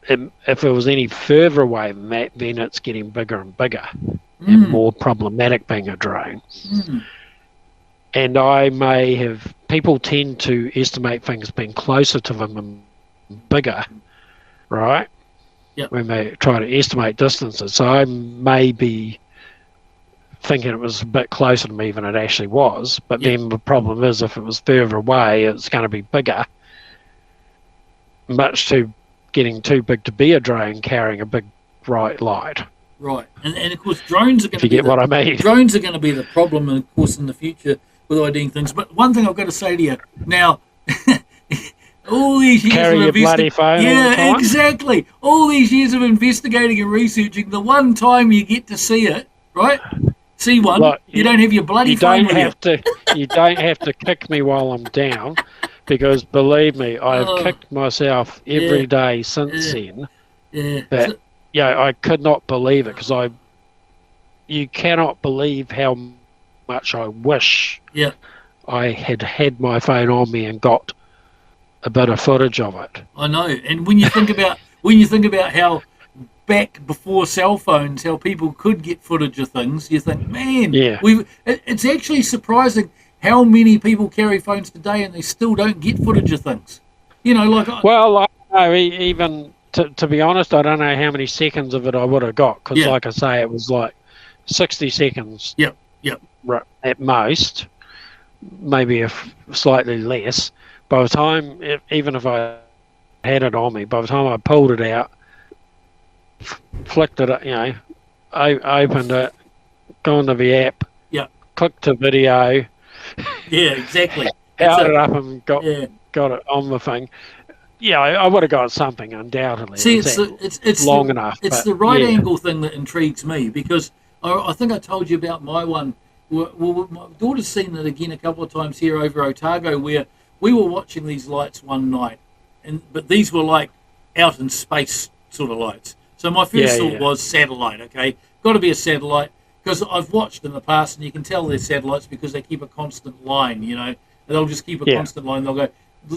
if it was any further away than that, then it's getting bigger and bigger and more problematic being a drone. And people tend to estimate things being closer to them and bigger, right? Yep. When they try to estimate distances. So I may be thinking it was a bit closer to me than it actually was, but then the problem is, if it was further away, it's going to be bigger, getting too big to be a drone carrying a big bright light. Right, and of course drones are going to get what I mean. Drones are going to be the problem, and of course in the future with IDing things. But one thing I've got to say to you now, all these years Carry your bloody phone all the time? exactly. All these years of investigating and researching, the one time you get to see it, right? See one, Like, you don't have your bloody phone with you. You don't have to kick me while I'm down, because believe me, I've kicked myself every day since then. Yeah. That I could not believe it, because you cannot believe how much I wish I had my phone on me and got a bit of footage of it. I know, and when you think about how back before cell phones, how people could get footage of things, you think, man, it's actually surprising how many people carry phones today and they still don't get footage of things. Well, I know, even to be honest, I don't know how many seconds of it I would have got, because like I say, it was like 60 seconds. Yep. At most, maybe slightly less. By the time, even if I had it on me, by the time I pulled it out, flicked it, I opened it, gone to the app, clicked to video. Yeah, exactly. Powered it up and got it on the thing. Yeah, I would have got something, undoubtedly. See, it's long enough. It's the right angle thing that intrigues me, because I think I told you about my one. Well, my daughter's seen it again a couple of times here over Otago, where we were watching these lights one night, but these were like out in space sort of lights. So my first thought was satellite, okay? Got to be a satellite, because I've watched in the past, and you can tell they're satellites because they keep a constant line, and they'll just keep a constant line. They'll go,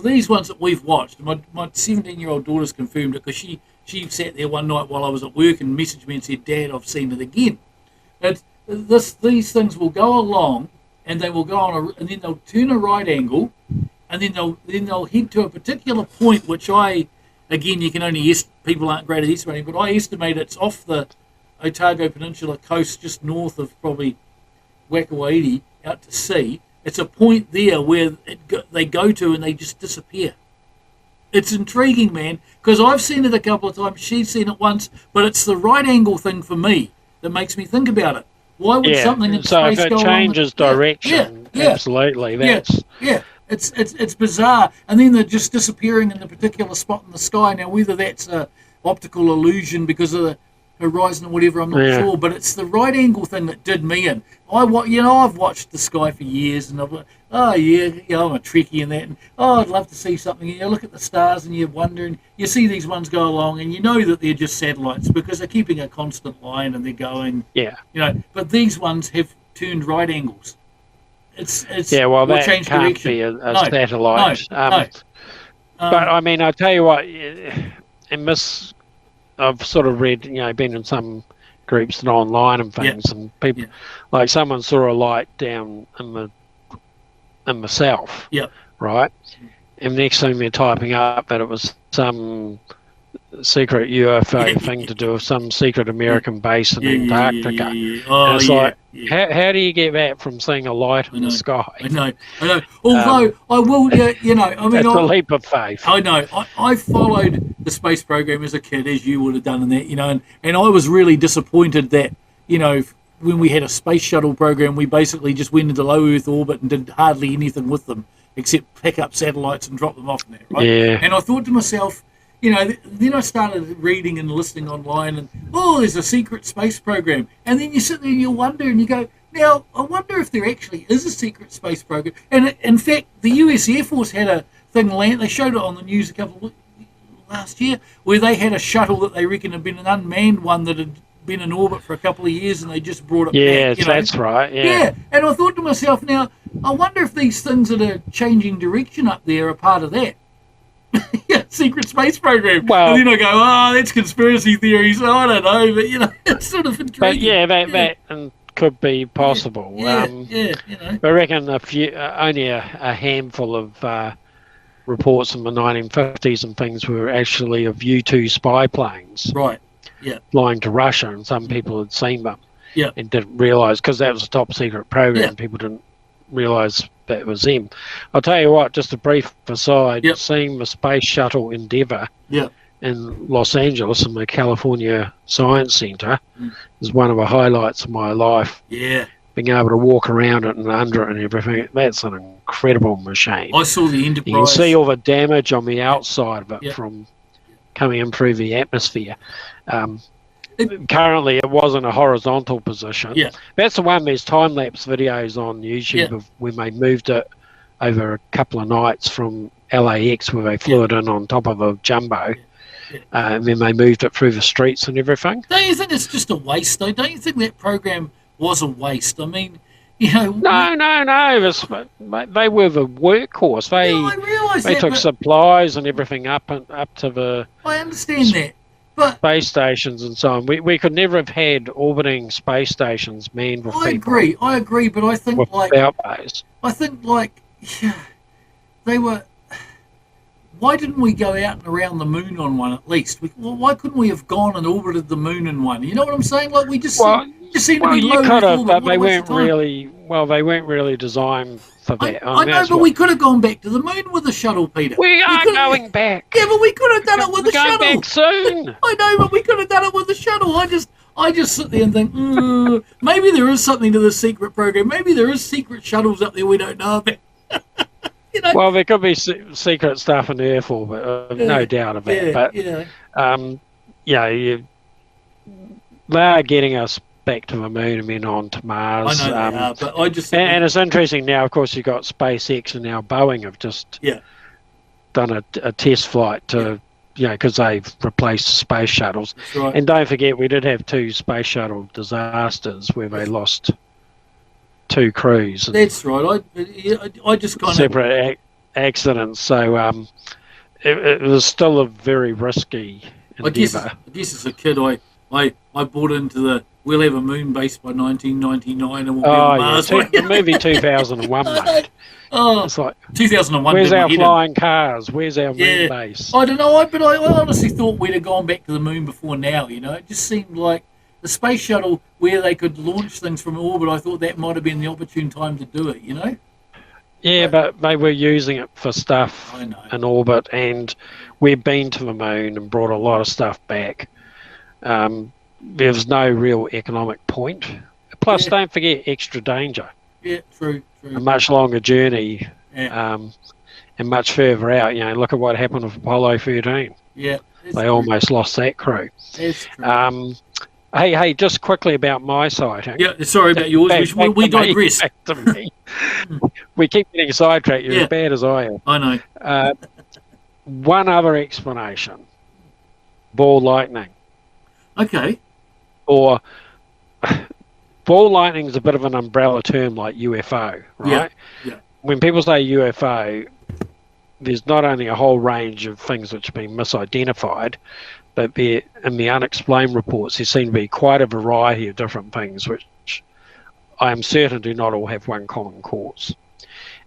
these ones that we've watched, my 17-year-old daughter's confirmed it, because she sat there one night while I was at work and messaged me and said, Dad, I've seen it again. These things will go along, and they will go on, and then they'll turn a right angle, and then they'll head to a particular point, which again, you can only people aren't great at estimating, but I estimate it's off the Otago Peninsula coast, just north of probably Wakawaiti, out to sea. It's a point there where they go to and they just disappear. It's intriguing, man, because I've seen it a couple of times. She's seen it once, but it's the right angle thing for me that makes me think about it. Why would something in space go if it changes direction, absolutely, that's... Yeah. It's bizarre, and then they're just disappearing in a particular spot in the sky. Now, whether that's a optical illusion because of the horizon or whatever, I'm not sure. But it's the right angle thing that did me in. I've watched the sky for years, and I'm like, I'm a Trekkie and that, and I'd love to see something. You look at the stars, and you wonder, and you see these ones go along, and you know that they're just satellites because they're keeping a constant line and they're going. Yeah. But these ones have turned right angles. It's that can't direction. Be a satellite. No. But I mean, I tell you what, I've sort of read, been in some groups and online and things, and people, like someone saw a light down in the south, right? And next thing they're typing up that it was some secret UFO thing to do with some secret American base in Antarctica. And it's like, how do you get that from seeing a light in the sky? I know. Although I will, that's a leap of faith. I know. I followed the space program as a kid, as you would have done in that, and I was really disappointed that, when we had a space shuttle program, we basically just went into low Earth orbit and did hardly anything with them except pick up satellites and drop them off in there, right? Yeah. And I thought to myself, then I started reading and listening online, and there's a secret space program, and then you sit there and you wonder, and you go, now I wonder if there actually is a secret space program. And in fact, the US Air Force had a thing land. They showed it on the news last year, where they had a shuttle that they reckon had been an unmanned one that had been in orbit for a couple of years, and they just brought it back. Yeah, that's right. Yeah, and I thought to myself, now I wonder if these things that are changing direction up there are part of that. Secret space program. Well, and then I go, that's conspiracy theories. I don't know, but it's sort of intriguing. But that could be possible. I reckon only a handful of reports in the 1950s and things were actually of U-2 spy planes. Right. Yeah. Flying to Russia, and some people had seen them. Yeah. And didn't realise, because that was a top secret program. People didn't realise that was them. I'll tell you what, just a brief aside, seeing the Space Shuttle Endeavour in Los Angeles in the California Science Centre is one of the highlights of my life. Yeah. being able to walk around it and under it and everything. That's an incredible machine. I saw the Enterprise. You can see all the damage on the outside of it Yeah. from coming in through the atmosphere. Currently, it was in a horizontal position. Yeah. That's the one. There's time-lapse videos on YouTube of when they moved it over a couple of nights from LAX, where they flew it in on top of a jumbo, and then they moved it through the streets and everything. Don't you think it's just a waste, though? Don't you think that program was a waste? I mean, you know... No. They were the workhorse. I realise They that, took but supplies and everything up to the I understand that. But space stations and so on. We could never have had orbiting space stations manned with I people agree, but I think, without base. yeah, they were... Why didn't we go out and around the moon on one at least? Why couldn't we have gone and orbited the moon in one? You know what I'm saying? Like, we just seem to be low you could have, orbit. but What they a waste of weren't time. they weren't really designed for that. I know, but we could have gone back to the moon with a shuttle, Peter. We are could've- going back. Yeah, but we could have done it with We're a going shuttle. back soon. I know, but we could have done it with a shuttle. I just sit there and think, maybe there is something to this secret program. Maybe there is secret shuttles up there we don't know about. You know? Well, there could be secret stuff in the Air Force, but no doubt about it. But they are getting us back to the moon and then on to Mars. I know they are, but I just... And it's interesting now, of course, you've got SpaceX and now Boeing have just done a test flight to, because they've replaced the space shuttles. That's right. And don't forget, we did have 2 space shuttle disasters where they lost 2 crews. That's right. I just kind of... Separate accidents. So it was still a very risky endeavour. I guess as a kid, I bought into we'll have a moon base by 1999 and we'll be on Mars. The movie 2001, mate. Oh, It's like, 2001. where's did my our head in. flying cars? Where's our moon base? I don't know, but I honestly thought we'd have gone back to the moon before now, It just seemed like the space shuttle where they could launch things from orbit, I thought that might have been the opportune time to do it, Yeah, but they were using it for stuff I know. in orbit, and we've been to the moon and brought a lot of stuff back. There's no real economic point. Plus, don't forget extra danger. Yeah, true. A much longer journey, and much further out. Look at what happened with Apollo 13. Yeah. They almost lost that crew. That's true. Hey, just quickly about my sighting. Yeah, sorry about yours. We digress. Back to me. We keep getting sidetracked. You're as bad as I am. I know. One other explanation. Ball lightning. Okay. Or ball lightning is a bit of an umbrella term like UFO, right? Yeah. When people say UFO, there's not only a whole range of things which have been misidentified, but in the unexplained reports, there seem to be quite a variety of different things which I am certain do not all have one common cause.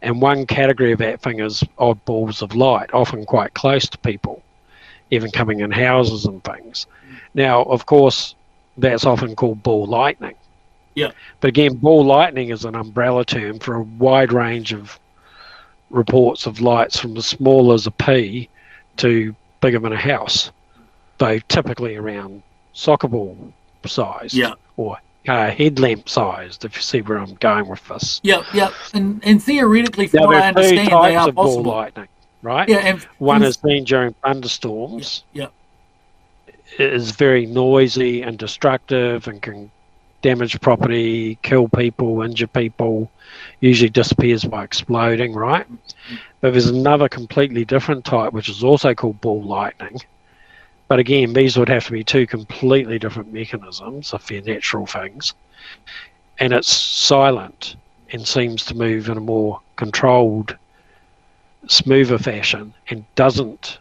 And one category of that thing is odd balls of light, often quite close to people, even coming in houses and things. Now, of course, that's often called ball lightning. Yeah. But again, ball lightning is an umbrella term for a wide range of reports of lights from as small as a pea to bigger than a house. Though typically around soccer ball sized or headlamp sized, if you see where I'm going with this. Yeah. And theoretically, from what I there are 2 understand, types they are of possible. ball lightning, right? Yeah. And one is seen during thunderstorms. Yeah. It is very noisy and destructive and can damage property, kill people, injure people, usually disappears by exploding, right? But there's another completely different type, which is also called ball lightning. But again, these would have to be 2 completely different mechanisms if they're natural things. And it's silent and seems to move in a more controlled, smoother fashion and doesn't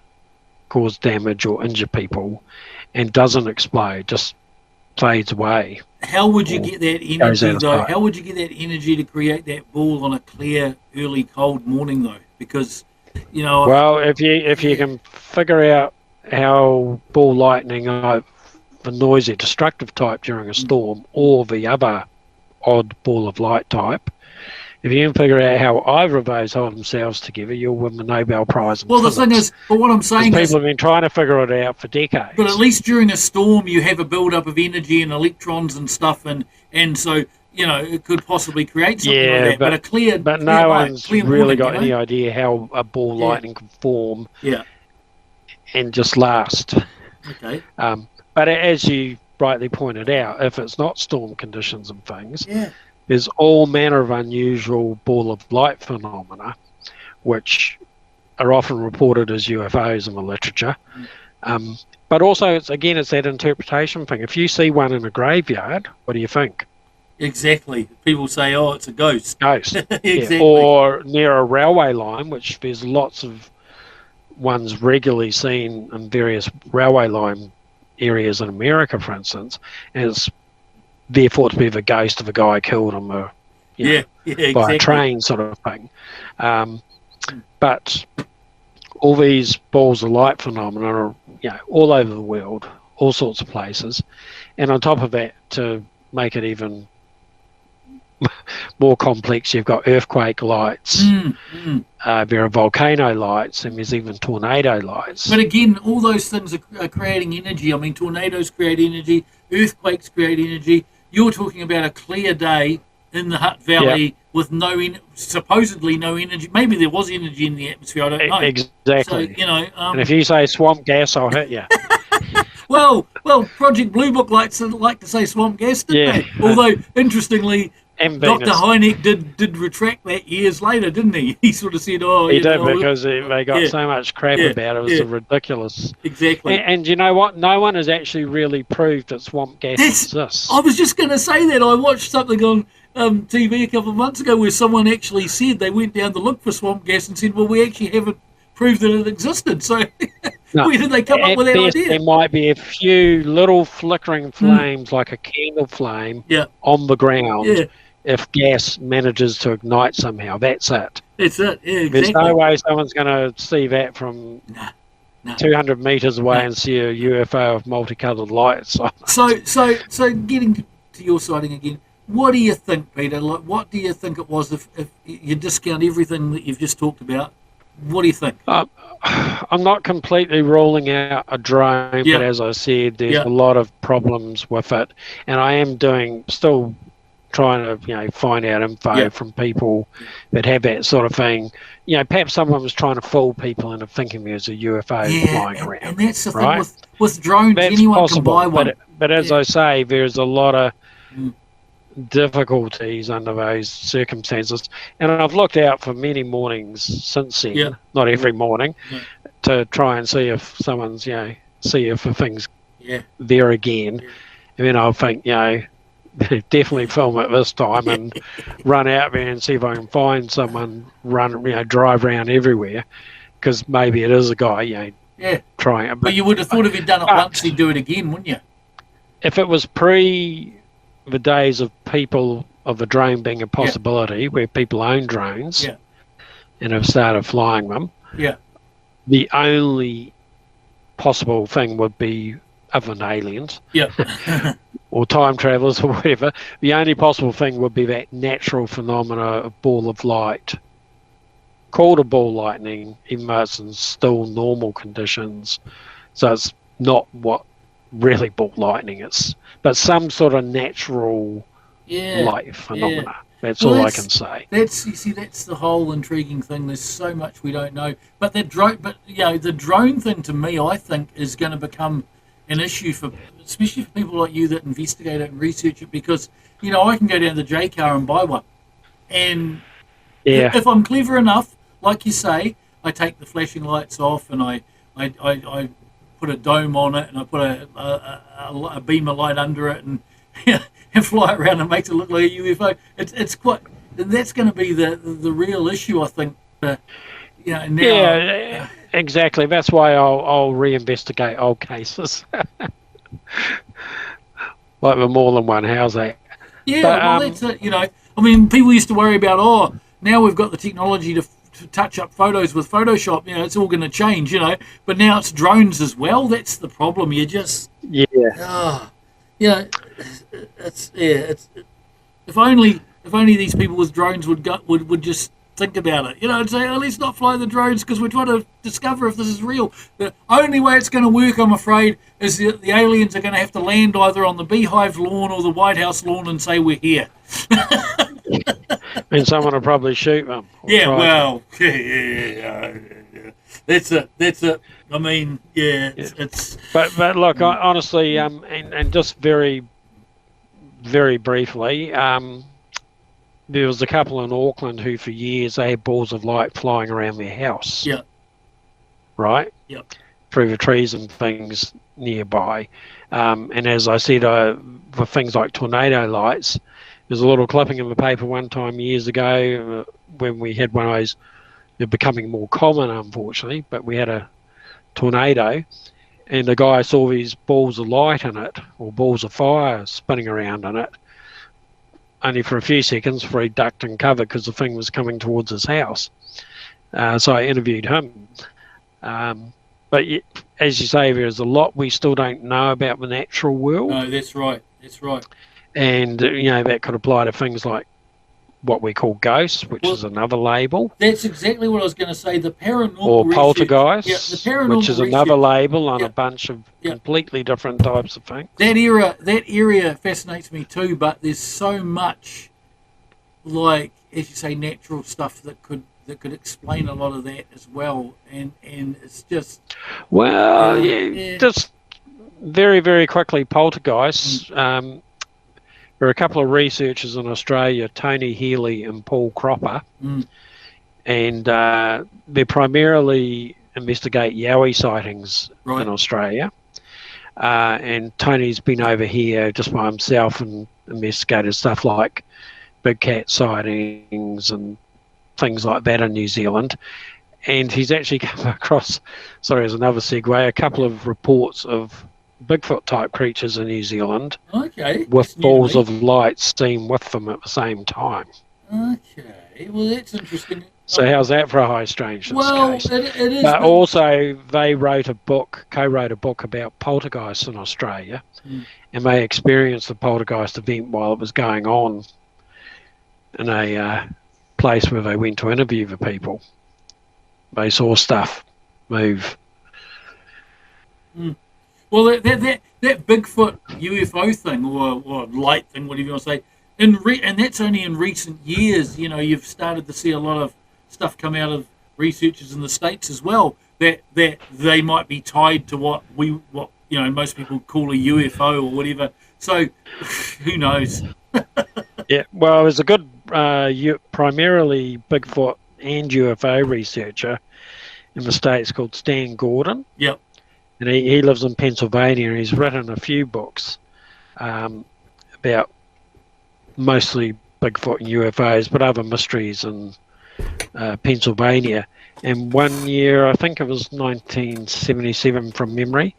cause damage or injure people and doesn't explode, just fades away. How would you get that energy, though? How would you get that energy to create that ball on a clear, early, cold morning, though? Because, Well, if you can figure out how ball lightning, the noisy, destructive type during a storm, or the other odd ball of light type, if you can figure out how either of those hold themselves together, you'll win the Nobel Prize. Well, the thing is, but what I'm saying is, people have been trying to figure it out for decades. But at least during a storm, you have a build-up of energy and electrons and stuff, and so it could possibly create something like Yeah, that. But a clear, but clear no night, one's clear really morning, got any idea how a ball lightning can form Yeah. and just last. Okay. But as you rightly pointed out, if it's not storm conditions and things, Yeah. there's all manner of unusual ball of light phenomena, which are often reported as UFOs in the literature. But also, it's that interpretation thing. If you see one in a graveyard, what do you think? Exactly. People say, "Oh, it's a ghost." Ghost. Exactly. Yeah. Or near a railway line, which there's lots of ones regularly seen in various railway line areas in America, for instance, and it's therefore to be the ghost of a guy killed on the, Yeah, exactly. by a train sort of thing. But all these balls of light phenomena are, all over the world, all sorts of places. And on top of that, to make it even more complex, you've got earthquake lights, there are volcano lights, and there's even tornado lights. But again, all those things are creating energy. I mean, tornadoes create energy, earthquakes create energy. You're talking about a clear day in the Hutt Valley with supposedly no energy. Maybe there was energy in the atmosphere, I don't know. Exactly. So, and if you say swamp gas, I'll hit you. Well, Project Blue Book like to say swamp gas, didn't they? Although, interestingly, Dr. Hynek did retract that years later, didn't he? He sort of said, "Oh, he did because they got so much crap about it. It was ridiculous." Exactly. And you know what? No one has actually really proved that swamp gas exists. I was just going to say that. I watched something on TV a couple of months ago where someone actually said they went down to look for swamp gas and said, "Well, we actually haven't proved that it existed." So where did they come up with that idea? There might be a few little flickering flames, like a candle flame, on the ground. Yeah. If gas manages to ignite somehow, that's it. That's it. Yeah, exactly. There's no way someone's going to see that from 200 meters away and see a UFO of multicolored lights. So getting to your sighting again, what do you think, Peter? Like, what do you think it was if you discount everything that you've just talked about? What do you think? I'm not completely ruling out a drone, but as I said, there's a lot of problems with it, and I am still trying to find out info from people that have that sort of thing. Perhaps someone was trying to fool people into thinking there's a UFO flying around. And that's the thing with drones. That's anyone possible, can buy one. But as I say, there's a lot of difficulties under those circumstances, and I've looked out for many mornings since then, not every morning, to try and see if someone's see if the thing's there again, and then I'll think definitely film it this time and run out there and see if I can find someone drive around everywhere, because maybe it is a guy trying it. But you would have thought if he'd done it once, he'd do it again, wouldn't you? If it was pre the days of a drone being a possibility, where people own drones and have started flying them, the only possible thing would be other than aliens or time travelers or whatever. The only possible thing would be that natural phenomena of ball of light, called a ball lightning, even though it's in still normal conditions. So it's not what really ball lightning is, but some sort of natural light phenomena. That's all I can say. That's the whole intriguing thing. There's so much we don't know. But the drone thing, to me, I think is going to become an issue especially for people like you that investigate it and research it, because I can go down to the J car and buy one, and if I'm clever enough, like you say, I take the flashing lights off and I put a dome on it and I put a beam of light under it and and fly around and makes it look like a UFO. It's quite, and that's going to be the real issue, I think. Now. Exactly. That's why I'll reinvestigate old cases, like the Moreland one. How's that? Yeah, that's it. I mean, people used to worry about, now we've got the technology to touch up photos with Photoshop. It's all going to change. But now it's drones as well. That's the problem. You just it's if only these people with drones would just think about it, and say, oh, let's not fly the drones because we're trying to discover if this is real. The only way it's going to work, I'm afraid, is that the aliens are going to have to land either on the Beehive lawn or the White House lawn and say we're here. And someone will probably shoot them. Yeah, well, yeah. That's it. I mean, it's. But look, honestly, and just very, very briefly, there was a couple in Auckland who, for years, they had balls of light flying around their house. Yeah. Right. Yeah. Through the trees and things nearby, and as I said, for things like tornado lights, there's a little clipping in the paper one time years ago when we had one of those. They're becoming more common, unfortunately, but we had a tornado, and the guy saw these balls of light in it, or balls of fire spinning around in it, only for a few seconds before he ducked and covered because the thing was coming towards his house. So I interviewed him. But as you say, there's a lot we still don't know about the natural world. No, that's right. And, that could apply to things like what we call ghosts, which is another label. That's exactly what I was going to say. The paranormal or poltergeists, the paranormal which is another label on a bunch of completely different types of things. That area fascinates me too. But there's so much, like as you say, natural stuff that could explain a lot of that as well. And it's just just very, very quickly, poltergeists. There are a couple of researchers in Australia, Tony Healy and Paul Cropper, and they primarily investigate Yowie sightings in Australia. And Tony's been over here just by himself and investigated stuff like big cat sightings and things like that in New Zealand. And he's actually come across, as another segue, a couple of reports of Bigfoot type creatures in New Zealand with balls of light seen with them at the same time. Okay, well that's interesting. So how's that for a high strangeness case? It is. But also they co-wrote a book about poltergeists in Australia, and they experienced the poltergeist event while it was going on in a place where they went to interview the people. They saw stuff move. Well, that Bigfoot UFO thing or light thing, whatever you want to say, and that's only in recent years. You've started to see a lot of stuff come out of researchers in the States as well that they might be tied to what most people call a UFO or whatever. So who knows? Yeah, well, there's a good primarily Bigfoot and UFO researcher in the States called Stan Gordon. Yep. And he lives in Pennsylvania, and he's written a few books about mostly Bigfoot and UFOs, but other mysteries in Pennsylvania. And one year, I think it was 1977 from memory,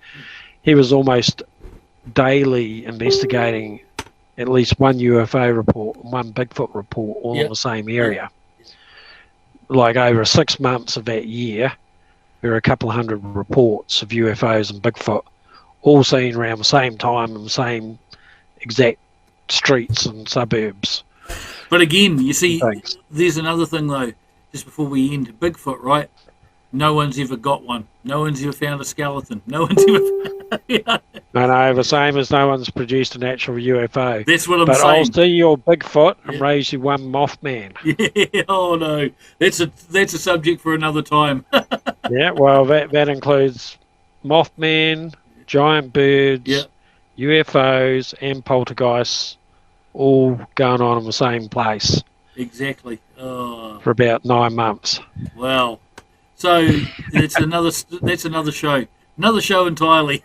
he was almost daily investigating at least one UFO report, one Bigfoot report, all in the same area. Like over 6 months of that year, there are a couple of hundred reports of UFOs and Bigfoot all seen around the same time in the same exact streets and suburbs. But again, you see, there's another thing though, just before we end, Bigfoot, right? No one's ever got one. No one's ever found a skeleton. No one's ever... No, the same as no one's produced an actual UFO. That's what I'm saying. But I'll see your Bigfoot and raise you one Mothman. Yeah, oh no. That's a subject for another time. Yeah, well, that includes Mothman, giant birds, UFOs, and poltergeists, all going on in the same place. Exactly. Oh. For about 9 months. Wow. So that's another show. Another show entirely.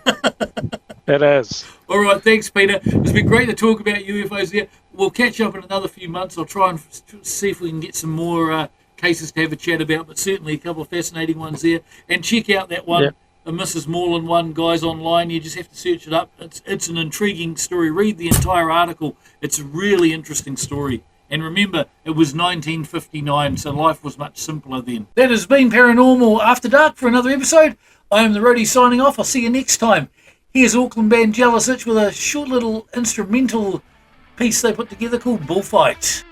It is. All right, thanks, Peter. It's been great to talk about UFOs there. We'll catch up in another few months. I'll try and see if we can get some more cases to have a chat about, but certainly a couple of fascinating ones there. And check out that one, the Mrs. Moreland one, guys, online. You just have to search it up. It's an intriguing story. Read the entire article. It's a really interesting story. And remember, it was 1959, so life was much simpler then. That has been Paranormal After Dark for another episode. I am the Roadie signing off. I'll see you next time. Here's Auckland band Jealous Itch with a short little instrumental piece they put together called Bullfight.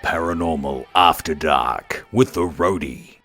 Paranormal After Dark with the Roadie.